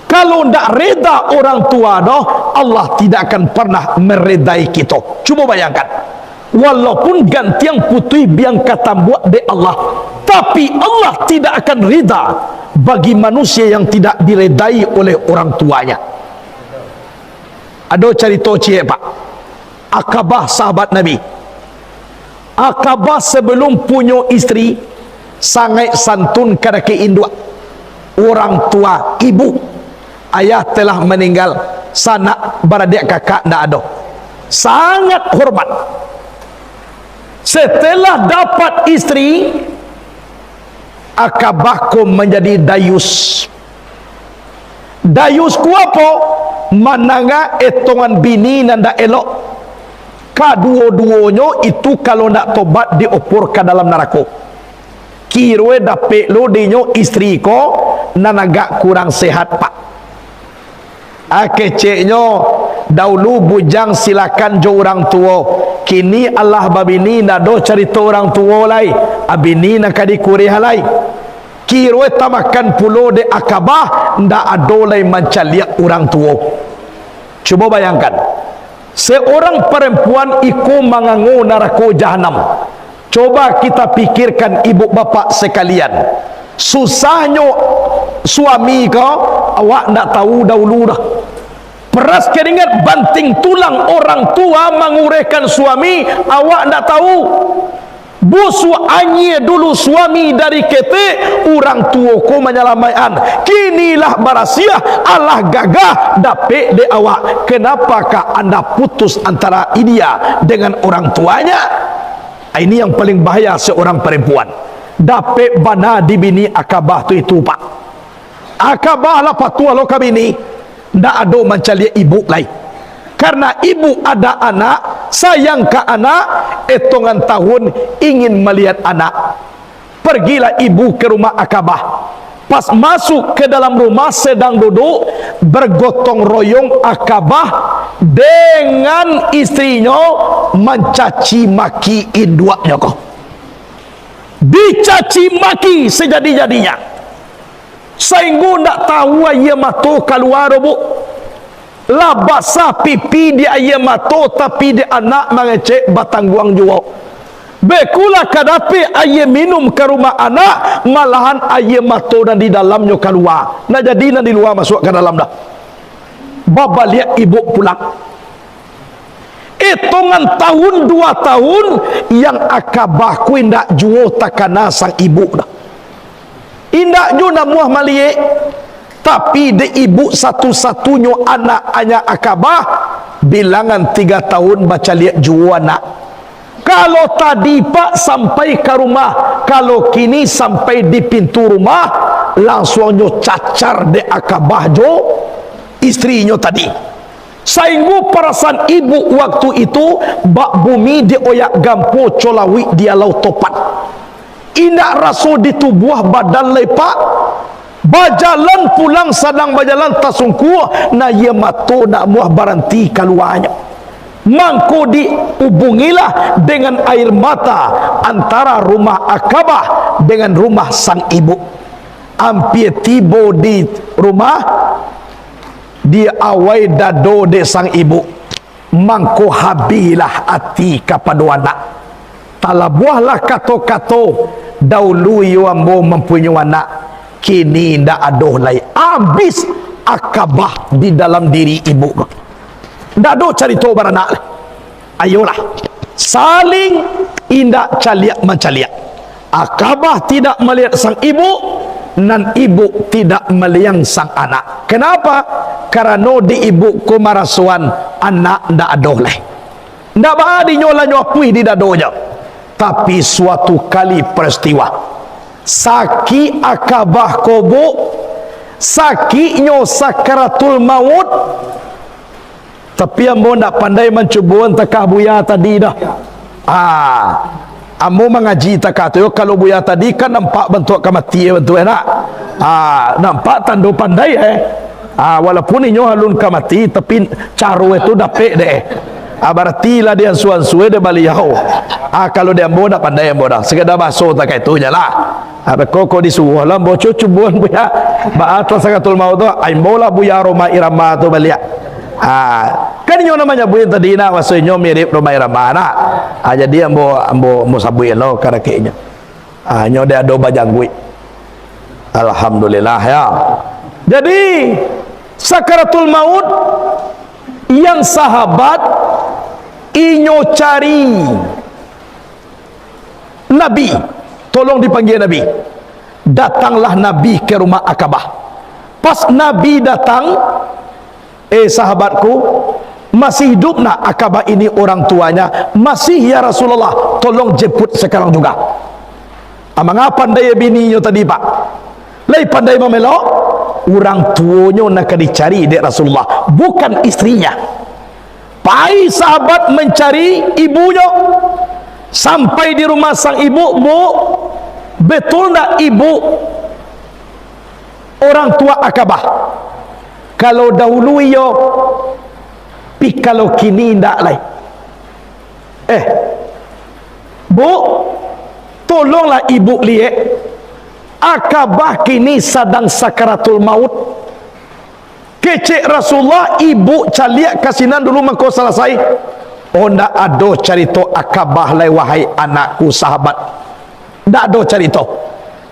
Kalau tidak reda orang tua dah, Allah tidak akan pernah meredai kita. Cuba bayangkan, walaupun gantian putih biang kata buat de Allah, tapi Allah tidak akan reda bagi manusia yang tidak diredai oleh orang tuanya. Ada cerita cik pak, Akabah sahabat Nabi. Akabah sebelum punya isteri sangat santun kada ke induk. Orang tua ibu ayah telah meninggal, sanak beradik kakak tidak ada, sangat hormat. Setelah dapat isteri, Akabah ku menjadi dayus. Dayus ku apa? Mananga etongan bini nanda elok, kedua-duanya itu kalau nak tobat diopor ke dalam neraka. Kirwe dapet lo dinyo istri ko nanaga kurang sehat pak. Keceknya dahulu bujang silakan jo orang tua, kini Allah babini nado cerita orang tua lai, abini nak dikuri halai. Kirwe tamakan pulo de Akabah ndak adolai mancaliak orang tua. Coba bayangkan, seorang perempuan iku mangangu neraka jahanam. Coba kita pikirkan ibu bapak sekalian, susahnya suami kau awak ndak tahu dahulu dah. Peras keringat banting tulang orang tua menguraikan suami, awak ndak tahu. Busu anye dulu suami dari kete, orang tua ko menyelamaian. Kinilah barasia Allah gagah dapet de awak. Kenapakah anda putus antara dia dengan orang tuanya? Ini yang paling bahaya seorang perempuan. Dapet bana di bini Akabah tu itu pak. Akabah lah patua lo kabini, ndak ada mencari ibu lain. Karena ibu ada anak, sayang ke anak, etongan tahun ingin melihat anak. Pergilah ibu ke rumah Akabah. Pas masuk ke dalam rumah sedang duduk bergotong royong Akabah dengan istrinya mencaci maki induaknya kok. Dicaci maki sejadi-jadinya. Sehingga nak tahu ia matu keluar bu. Lah basah pipi di ayam mato tapi di anak mengecek batangguang jua. Bekulah kadapi ayam minum ke rumah anak, malahan ayam mato dan di dalamnya keluar. Nah jadi nah di luar masuk ke dalam dah. Bapa lihat ibu pulang. Hitungan tahun 2 tahun yang Akabah ku indak juo takana sang ibu dah. Indak ju namuah malie. Tapi de ibu satu-satunya anak hanya Akabah, bilangan 3 tahun baca lihat jua anak. Kalau tadi pak sampai ke rumah, kalau kini sampai di pintu rumah, langsungnya cacar de Akabah jo istrinya tadi. Sehingga perasaan ibu waktu itu bak bumi di oyak gampo colawi dia lau topat. Indak raso di tubuh badan lepak. Bajalan pulang sedang bajalan tasungku na ia mato nak muah baranti keluarnya. Mangko dihubungilah dengan air mata antara rumah Akabah dengan rumah sang ibu. Ampir tiba di rumah, dia awai dado de sang ibu. Mangko habilah hati kepada anak. Talabuahlah kato-kato dahulu yuambo mempunyai anak. Kini ndak adoh lai, habis Akabah di dalam diri ibu. Ndak ada cerita beranak. Ayolah saling indak caliak mencaliak. Akabah tidak melihat sang ibu dan ibu tidak melihat sang anak. Kenapa? Karena di ibu ku marasuan anak ndak adoh lai. Ndak baadi nyola nyopui di dadonya. Tapi suatu kali peristiwa Saki Akabah kobo sakitnya sakaratul maut, tapi ambo nak pandai mencubuan takah buya tadi dah. Ambo mengaji takah tu, kalau buya tadi kan nampak bentuk kematian bentuk enak. Nampak tanda pandai walaupun inyo halun kamati, tapi caro itu dapet deh. Berarti lah dia suan-suan dia baliau. Kalau dia ambo nak pandai ambo dah. Sekedar basuh tak itu je lah. Koko disuruh lah ambo cubuan buya. Ba'atlah sakatul maut tu, ambo lah buya Roma Irama tu balik. Kan inyo namanya buya tadi nak, maksudnya mirip Roma Irama nak. Jadi ambo sabuin lo karakenya. Inyo dia ada bajangui. Alhamdulillah ya. Jadi sakaratul maut yang sahabat inyo cari Nabi, tolong dipanggil Nabi. Datanglah Nabi ke rumah Akabah. Pas Nabi datang, sahabatku, masih hidup nak Akabah ini orang tuanya? Masih ya Rasulullah, tolong jemput sekarang juga. Mengapa pandai bininya tadi pak? Lai pandai memelok, orang tuanya nak dicari dek Rasulullah, bukan istrinya. Pai sahabat mencari ibunya, sampai di rumah sang ibu. Bu, betul tak ibu orang tua Akabah? Kalau dahulu iyo, pi kalau kini ndak lai. Bu, tolonglah ibu lihat, Akabah kini sedang sakaratul maut. Kecek Rasulullah, ibu caliak kasinan dulu mengkau selesai. Ndak ada cerita Akabah lai wahai anakku sahabat. Ndak ada cerita.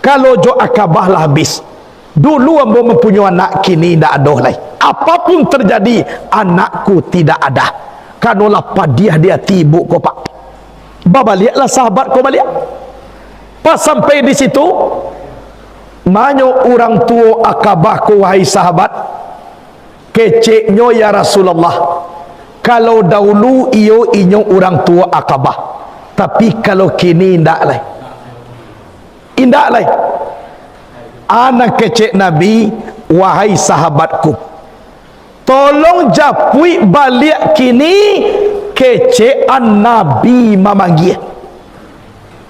Kalau jo Akabah lah habis. Dulu ambo mempunyai anak, kini ndak ada lai. Apapun terjadi, anakku tidak ada. Kanulah padiah dia tibu ko pak. Babaliaklah sahabat ko balik. Pas sampai di situ, manyo orang tua Akabah ko wahai sahabat. Keceknya ya Rasulullah, kalau dahulu iyo inyo orang tua Akabah, tapi kalau kini indak lai. Indak lai. Anak kecek Nabi, wahai sahabatku, tolong japui balik kini kecekan Nabi memanggil,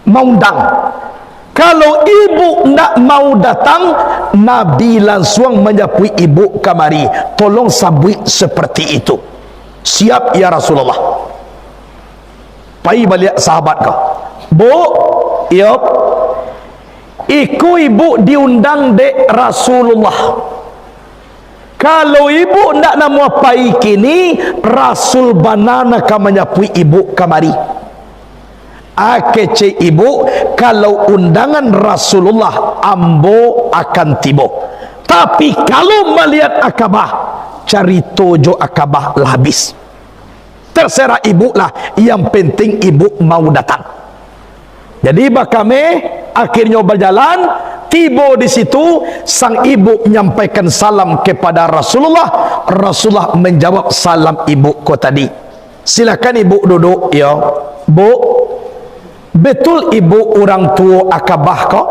mengundang. Kalau ibu nak mau datang, Nabi langsung menyapui ibu kamari, tolong sabui seperti itu. Siap ya Rasulullah. Pai balik sahabat kau, bu, yop, iku ibu diundang dek Rasulullah. Kalau ibu nak nama pai kini, Rasul banana ka menyapui ibu kamari. Kece ibu, kalau undangan Rasulullah ambo akan tiba. Tapi kalau melihat Akabah, cari tojo Akabah lah habis. Terserah ibu lah, yang penting ibu mau datang. Jadi bakame akhirnya berjalan, tiba di situ, sang ibu menyampaikan salam kepada Rasulullah. Rasulullah menjawab salam ibu ko tadi. Silakan ibu duduk ya. Bu, betul ibu orang tua Akabah kok?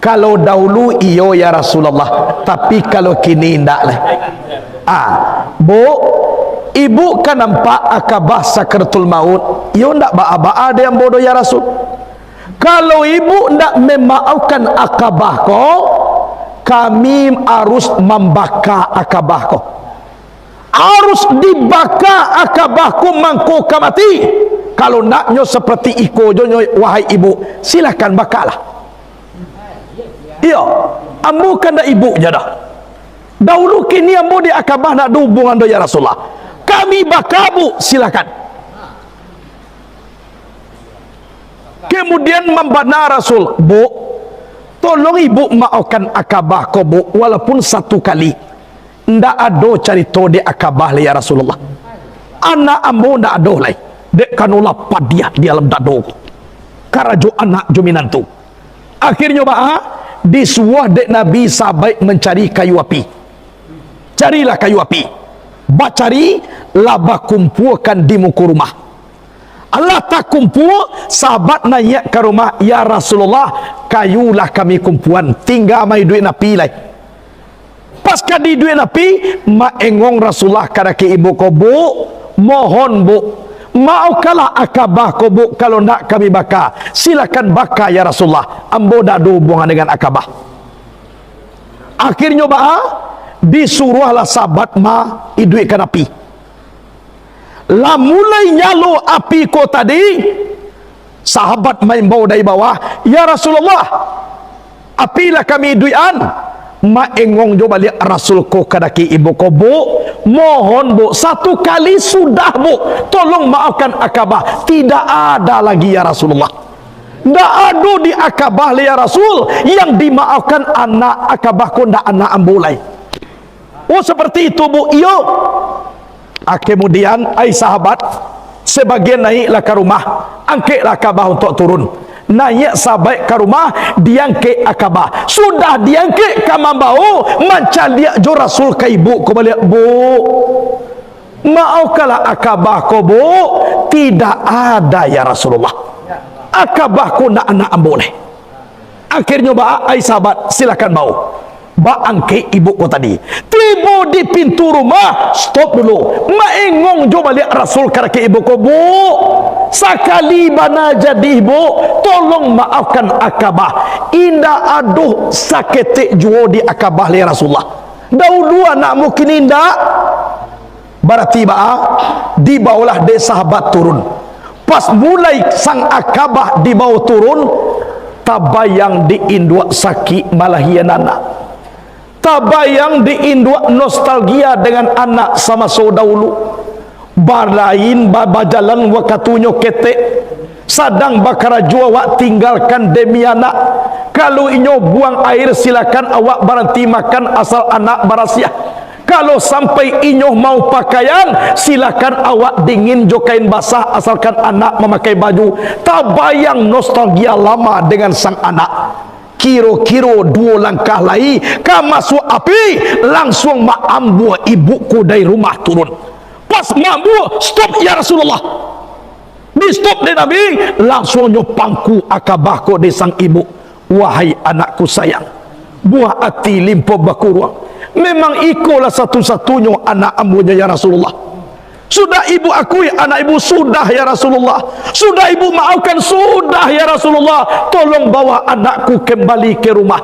Kalau dahulu iyo ya Rasulullah, tapi kalau kini ndak lah. Bu, ibu kan nampak Akabah sakaratul maut, iyo ndak ba'a-ba'a dia yang bodoh ya Rasul. Kalau ibu ndak memaafkan Akabah kok, kami harus membakar Akabah kok. Harus dibakar Akabah ku mangko kamati. Kalau naknya seperti iko jonyo, wahai ibu, silakan bakarlah. Iya, ambo kan dah ibunya dah. Dahulu kini ambo di Akabah nak ada hubungan do ya Rasulullah. Kami bakar bu, silakan. Kemudian membana Rasul, bu, tolong ibu maafkan Akabah ko bu, walaupun satu kali. Ndak ada cerita di Akabah ya Rasulullah. Anak ambo ndak ada lagi. Dek kanulah padiah di dalam dado karajo anak juminan tu. Akhirnya disuah dek Nabi sahabat mencari kayu api. Carilah kayu api, bacari laba kumpulkan di muka rumah. Allah tak kumpul, sahabat nanya ke rumah, ya Rasulullah, kayulah kami kumpulan, tinggal mai duit Nabi lagi. pas kadi duit napi mak engong Rasulullah kadaki ibu ko bu, mohon bu, mau kalah akabah ko bu, kalau nak kami baka silakan baka ya Rasulullah, ambo dak ada hubungan dengan akabah. Akhirnya disuruhlah sahabat iduikan api. Lah mulai nyalo api ko tadi, sahabat main bau dari bawah, ya Rasulullah, apilah kami iduian. Mak engong jo balik Rasul ko kadaki ibu ko bu, mohon bu, satu kali sudah bu, tolong maafkan akabah. Tidak ada lagi ya Rasulullah, tidak ada di akabah ya Rasul yang dimaafkan anak akabah ko, ndak anak ambulai. Oh seperti itu bu, iyo. Kemudian ai sahabat sebagian naiklah ke rumah, angkatlah akabah untuk turun. Naik sahabat ke rumah, diangkat akabah. Sudah diangkat ke mambau, macam dia jo Rasul ke ibu ko balik, bu, maafkanlah akabah ko bu, tidak ada ya Rasulullah, akabah ko nak anak boleh. Akhirnya ai sahabat silakan bau. Angkat ibu ko tadi, tiba di pintu rumah, stop dulu, maengong jo balik Rasul ke ibu ko, bu, sekali mana jadi ibu, tolong maafkan akabah. Indah aduh sakit juo di akabah li Rasulullah, dua nak mungkin indah. Berarti dibawalah de sahabat turun. Pas mulai sang akabah dibawa turun, tabayang di induk sakit malahianana, tabayang di induk nostalgia dengan anak sama saudara. Balain bajalan wakatunyo ketek, sadang bakara jua wak tinggalkan demi anak. Kalau inyo buang air silakan awak berhenti makan asal anak barasiah. Kalau sampai inyo mau pakaian silakan awak dingin jo kain basah asalkan anak memakai baju. Tabayang nostalgia lama dengan sang anak. Kiro-kiro dua langkah lagi masuk api, langsung mak ambu ibuku dari rumah turun. Pas mambu, stop ya Rasulullah, di stop di Nabi, langsung nyopangku akabahku di sang ibu. Wahai anakku sayang, buah hati limpo bakuruang, memang ikolah satu-satunya anak ambunya ya Rasulullah. Sudah ibu akui anak ibu sudah ya Rasulullah, sudah ibu maafkan sudah ya Rasulullah, tolong bawa anakku kembali ke rumah.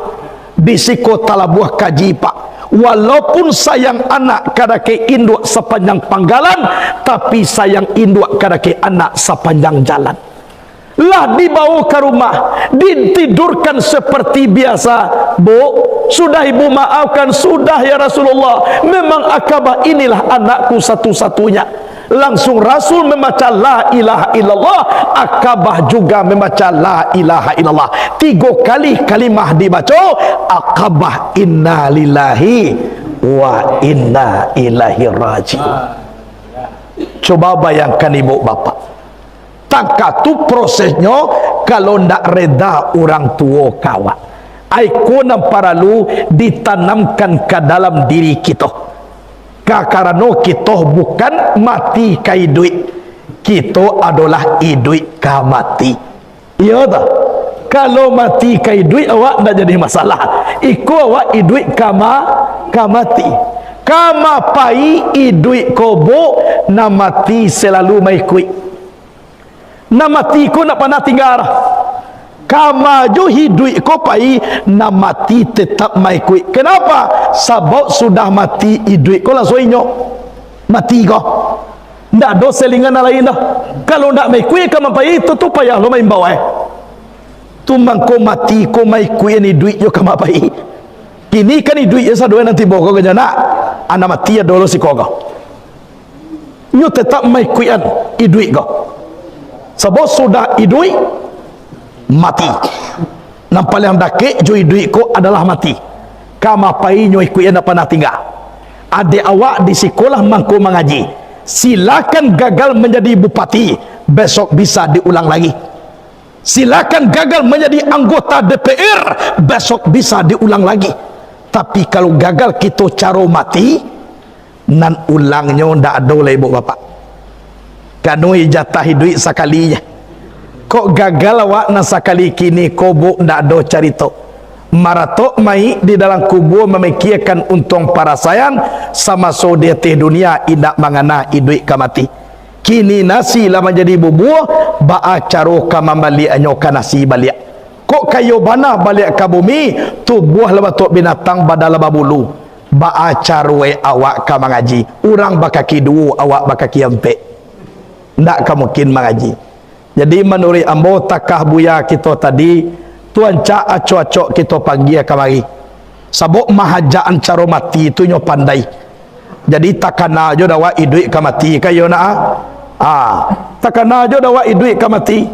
Bisiko talabuah kaji pak, walaupun sayang anak kadake induk sepanjang panggalan, tapi sayang induk kadake anak sepanjang jalan. Lah dibawa ke rumah, ditidurkan seperti biasa. Bu, sudah ibu maafkan sudah ya Rasulullah, memang akabah inilah anakku satu-satunya. Langsung Rasul membaca la ilaha illallah, akabah juga membaca la ilaha illallah. 3 kali kalimah dibaca, akabah inna lillahi wa inna ilaihi raji'un. Coba bayangkan ibu bapak, tak tu prosesnya kalau ndak reda orang tua kawan. Aikuna paralu ditanamkan ke dalam diri kita. Karena kita bukan mati kai duit, kita adalah iduit ka mati. Iya tak? Kalau mati kai duit awak tak jadi masalah. Iku awak iduit ka mati. Kama pai iduit kobo na mati selalu mai kui. Na mati ko nak panah tinggal. Kama jo hidup ko pai na mati tetap mai kui. Kenapa? Sebab sudah mati hidup ko langsung inyo mati ko. Ndak do selingan lain dah. Kalau ndak mai kui kama pai itu tu payah lo main bawah. Tu mangko mati ko mai kui ni duit yo kama pai. Kini kan duit ya sadua nanti bawa ko jana. Ana mati ya dolo si ko. Yo tetap mai kuian hidup ko. Sebab sudah hidup mati. Nampak yang dakik jo hidup ko adalah mati. Kama pai nyo ikut yang pernah tinggal. Adik awak di sekolah mangko mengaji, silakan gagal menjadi bupati, besok bisa diulang lagi. Silakan gagal menjadi anggota DPR, besok bisa diulang lagi. Tapi kalau gagal kita caro mati, nan ulangnya ndak ada lah ibu bapak. Kanoi jatah hidup sekalinya. Kok gagal awak na sekali kini kobok ndak ada carito. maratok mai di dalam kubur memikirkan untung parasayan sama so dia teh dunia indak mangana idui kamati kini nasi lah menjadi bubur ba'a caro kamambali anyoka nasi balik kok kayo bana balik ke bumi tubuh lebatok binatang badal babulu ba'a caro awak ka mengaji urang bakaki dua awak bakaki empek ndak mungkin mengaji. Jadi menurut ambo takah buya kita tadi tuan cak acok-acok kita pagi kemari sabuk mahajaan caro mati itu nyo pandai jadi takana jo dawa idui ka mati kayo na takana jo dawa idui ka mati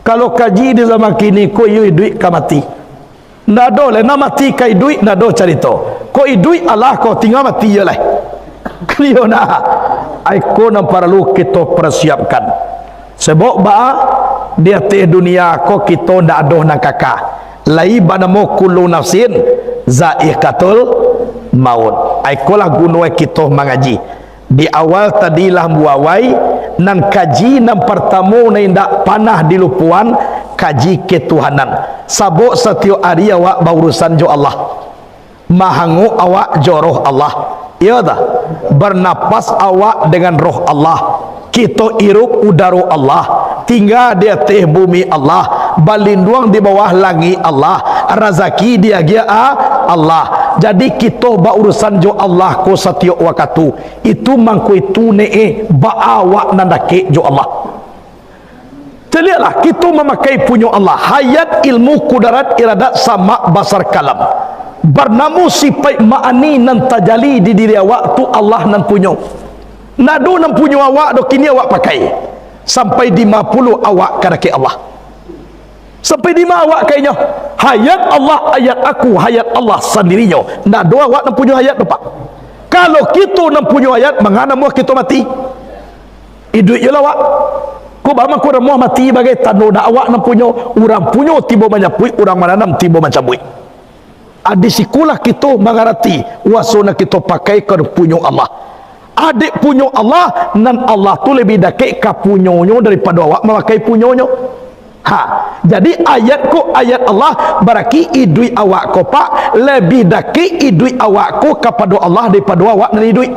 kalau kaji di zaman kini ko idui ka mati nado le na mati ka idui nado carito ko idui Allah ko tinggal mati je lah kayo na ai ko na perlu kita persiapkan sebab ba dia teh dunia ko kita ndak adoh nang kakak lai banamo kullu nafsin za'iqatul maut ai kolah gunoi kita mengaji di awal tadilah muawai nan kaji nan pertama na ndak panah di lupuan kaji ketuhanan sabok setiap hari awak berurusan jo Allah mahangu awak jo roh Allah iya dah bernapas awak dengan roh Allah kita irup udara Allah tinggal di atas bumi Allah balinduang di bawah langit Allah rezeki dia dia Allah jadi kita berurusan jo Allah ko setiap waktu itu mangku itu ba'awak nandake jo Allah celialah kita memakai punya Allah hayat ilmu kudarat iradat sama basar kalam bernamu sifat ma'ani nan tajali di diri awak tu Allah nan punya nado nan punya awak do kini awak pakai sampai di 50 awak kadake Allah sampai di awak kayaknya hayat Allah ayat aku hayat Allah sendirinya nado awak nan punya hayat pak kalau kita nan punya hayat mangana mau kita mati hidup je awak ku bama ku mau mati bagai tano dak awak nan punya urang punya tiba menyapui urang mananam tiba mencabui adisikulah kita mengerti wasona kita pakai ke punya Allah adik punya Allah nan Allah tu lebih dakik ka punyonyo daripada awak memakai punyonyo jadi ayat ko ayat Allah berarti idui awak ko pak lebih dakik idui awak ko kepada Allah daripada awak nan idui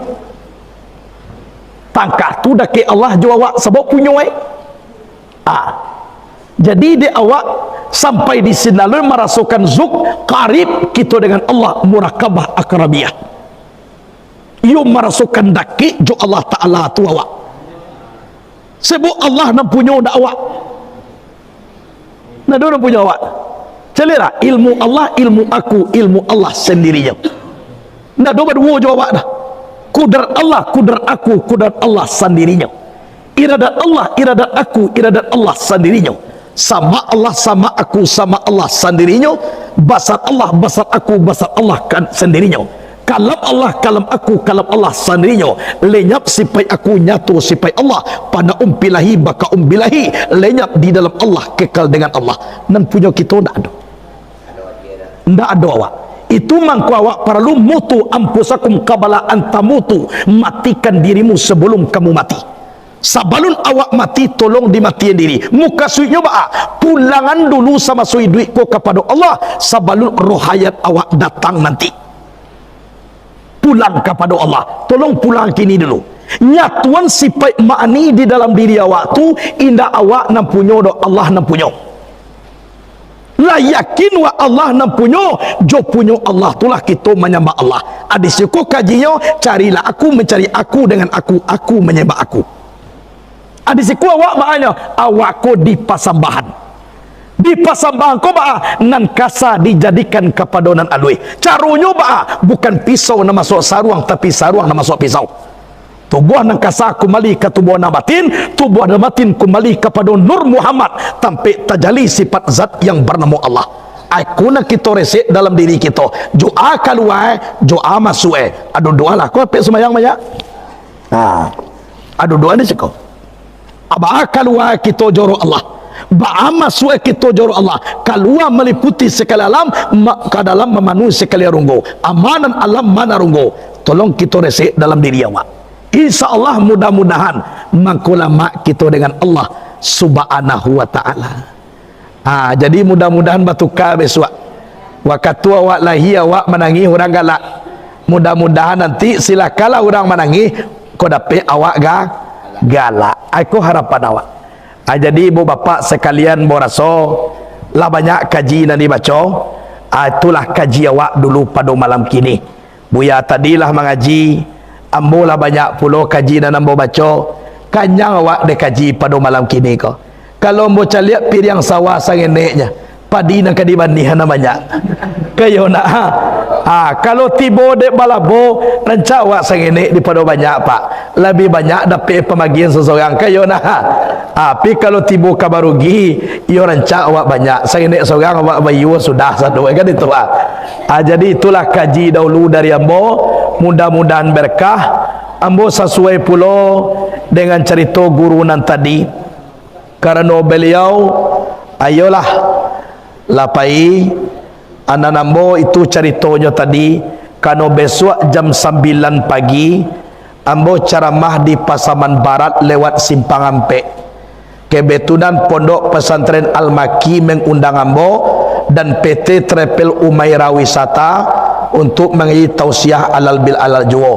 tangkah tu dakik Allah jo awak sebab punya jadi di awak sampai di sini lalu merasukan zuk karib kita dengan Allah murakabah akrabiyah you merasukan daki jo Allah Ta'ala tu awak sebab Allah nak punya awak nak dia punya awak celera ilmu Allah ilmu aku ilmu Allah sendirinya nak dia berdua jo awak dah kudrat Allah kudrat aku kudrat Allah sendirinya iradat Allah iradat aku iradat Allah sendirinya sama Allah sama aku sama Allah sendirinya basar Allah basar aku basar Allah kan sendirinya kalam Allah kalam aku kalam Allah sendirinya lenyap sifat aku nyatu sifat Allah pada umpilahi baka umpilahi lenyap di dalam Allah kekal dengan Allah dan punya kita ndak ada awak itu mangku awak perlu mutu ampusakum qabala antamutu matikan dirimu sebelum kamu mati sabalun awak mati tolong dimatiin diri muka suinya ba'a pulangan dulu sama sui duit ko kepada Allah sabalun roh hayat awak datang nanti pulang kepada Allah tolong pulang kini dulu nyatuan sifat ma'ani di dalam diri awak tu indah awak nam punyo do Allah nam punyo la yakin wa Allah nam punyo jo punyo Allah tulah kita menyembah Allah adisiku kajinya carilah aku mencari aku dengan aku menyembah aku adisiku awak makanya awak ko di pasambahan ko ba nan kasa dijadikan kepada nan alui carunyo ba bukan pisau na masuk saruang tapi saruang na masuk pisau tubuh nan kasa kembali ke tubuh na batin tubuh na batin kembali kepada Nur Muhammad sampai tajali sifat zat yang bernama Allah aku nak kita resik dalam diri kita doa keluar doa masuk aduh doa lah kau pek semayang banyak aduh doa ni cakap abah keluar kita joro Allah ba'ama suai kita joro Allah keluar meliputi sekali alam ke dalam memenuhi sekali runggu amanan alam mana runggu tolong kita resik dalam diri awak insyaAllah mudah-mudahan mangkulama kita dengan Allah subhanahu wa ta'ala jadi mudah-mudahan batukar besok waktu awak lahir awak menangis orang galak. Mudah-mudahan nanti silakanlah orang menangis kau dapat awak galak. Aku harapan awak. Jadi ibu bapa sekalian berasa lah banyak kaji yang dibaca. Itulah kaji awak dulu pada malam kini. Buya tadilah mengaji, ambo lah banyak pulau kaji dan ambo baca. Kanyang awak de kaji pada malam kini ko. Kalau ambo caliak piring sawah sangeneknya, padi nak dibanding namanya. Kayo nak kalau tiba dek balabo rancak awak sangenek di pada banyak pak. Lebih banyak dapat pemagian seseorang kayo nak. Tapi kalau tiba kabar rugi, iyo rancak awak banyak. Sangenek seorang awak bayu sudah satu kan itu jadi itulah kaji dahulu dari ambo. Mudah-mudahan berkah. Ambo sesuai pulo dengan cerita guru nan tadi. Karena beliau ayolah lapai anak ambo itu ceritanya tadi. Karena besok jam 9 pagi ambo ceramah di Pasaman Barat lewat Simpang Ampe. Kebetulan Pondok Pesantren Al-Maki mengundang ambo dan PT Travel Umairah Wisata untuk mengiyi tausiah alal bil alal juo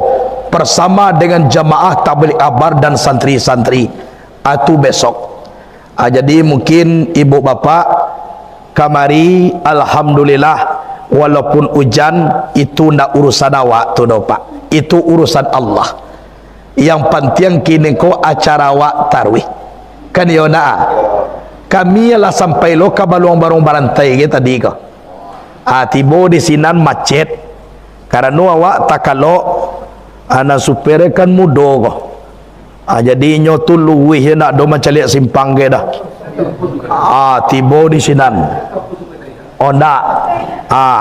bersama dengan jamaah tabligh akbar dan santri-santri. Itu besok. Jadi mungkin ibu bapak kamari alhamdulillah walaupun hujan itu ndak urusan awak tu pak. Itu urusan Allah. Yang penting kini ko acara awak tarwih. Kan yo na. Kami lah sampai lo kabaluang barong barantai kita tadi ko. Tibo di sinan macet. Karena awak takalo anak supir kan mudo ko. Jadi nyotul luwih nak do macaliak simpang ke dah. Tibo di sinan. Nak.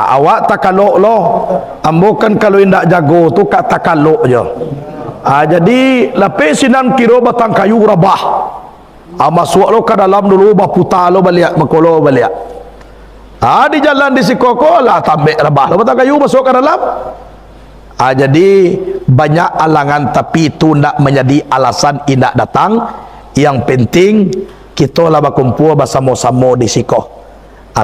Awak takalo lo. Ambo kan kalau indak jago tu kat takalo je. Jadi lapis sinan kiro batang kayu rabah. Masuk lo ke dalam dulu baputa lo balik makolo balik. Di jalan di Sikoko lah tambah rabah lo batang kayu masuk ke dalam. Jadi banyak alangan tapi itu nak menjadi alasan indak datang. Yang penting kita lah berkumpul bersama-sama di Siko.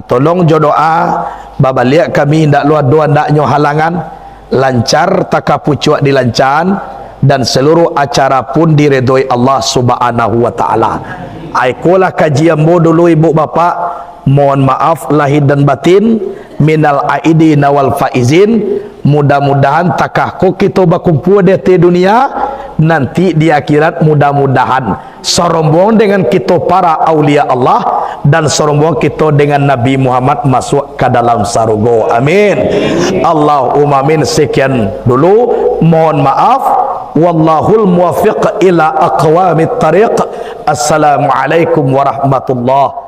Tolong jodoa babaliak kami indak luar dua ndaknya halangan lancar takapucuak dilancan dan seluruh acara pun diredoi Allah Subhanahu wa taala. Aikulah kajian mo dulu ibu bapak. Mohon maaf lahir dan batin minal aidin wal faizin. Mudah-mudahan takahku kita berkumpul di dunia nanti di akhirat mudah-mudahan serombong dengan kita para aulia Allah dan serombong kita dengan Nabi Muhammad masuk ke dalam surga. Amin. Allahumma amin. Sekian dulu. Mohon maaf. Wallahul muwaffiq ila aqwamit tariq. Assalamualaikum warahmatullahi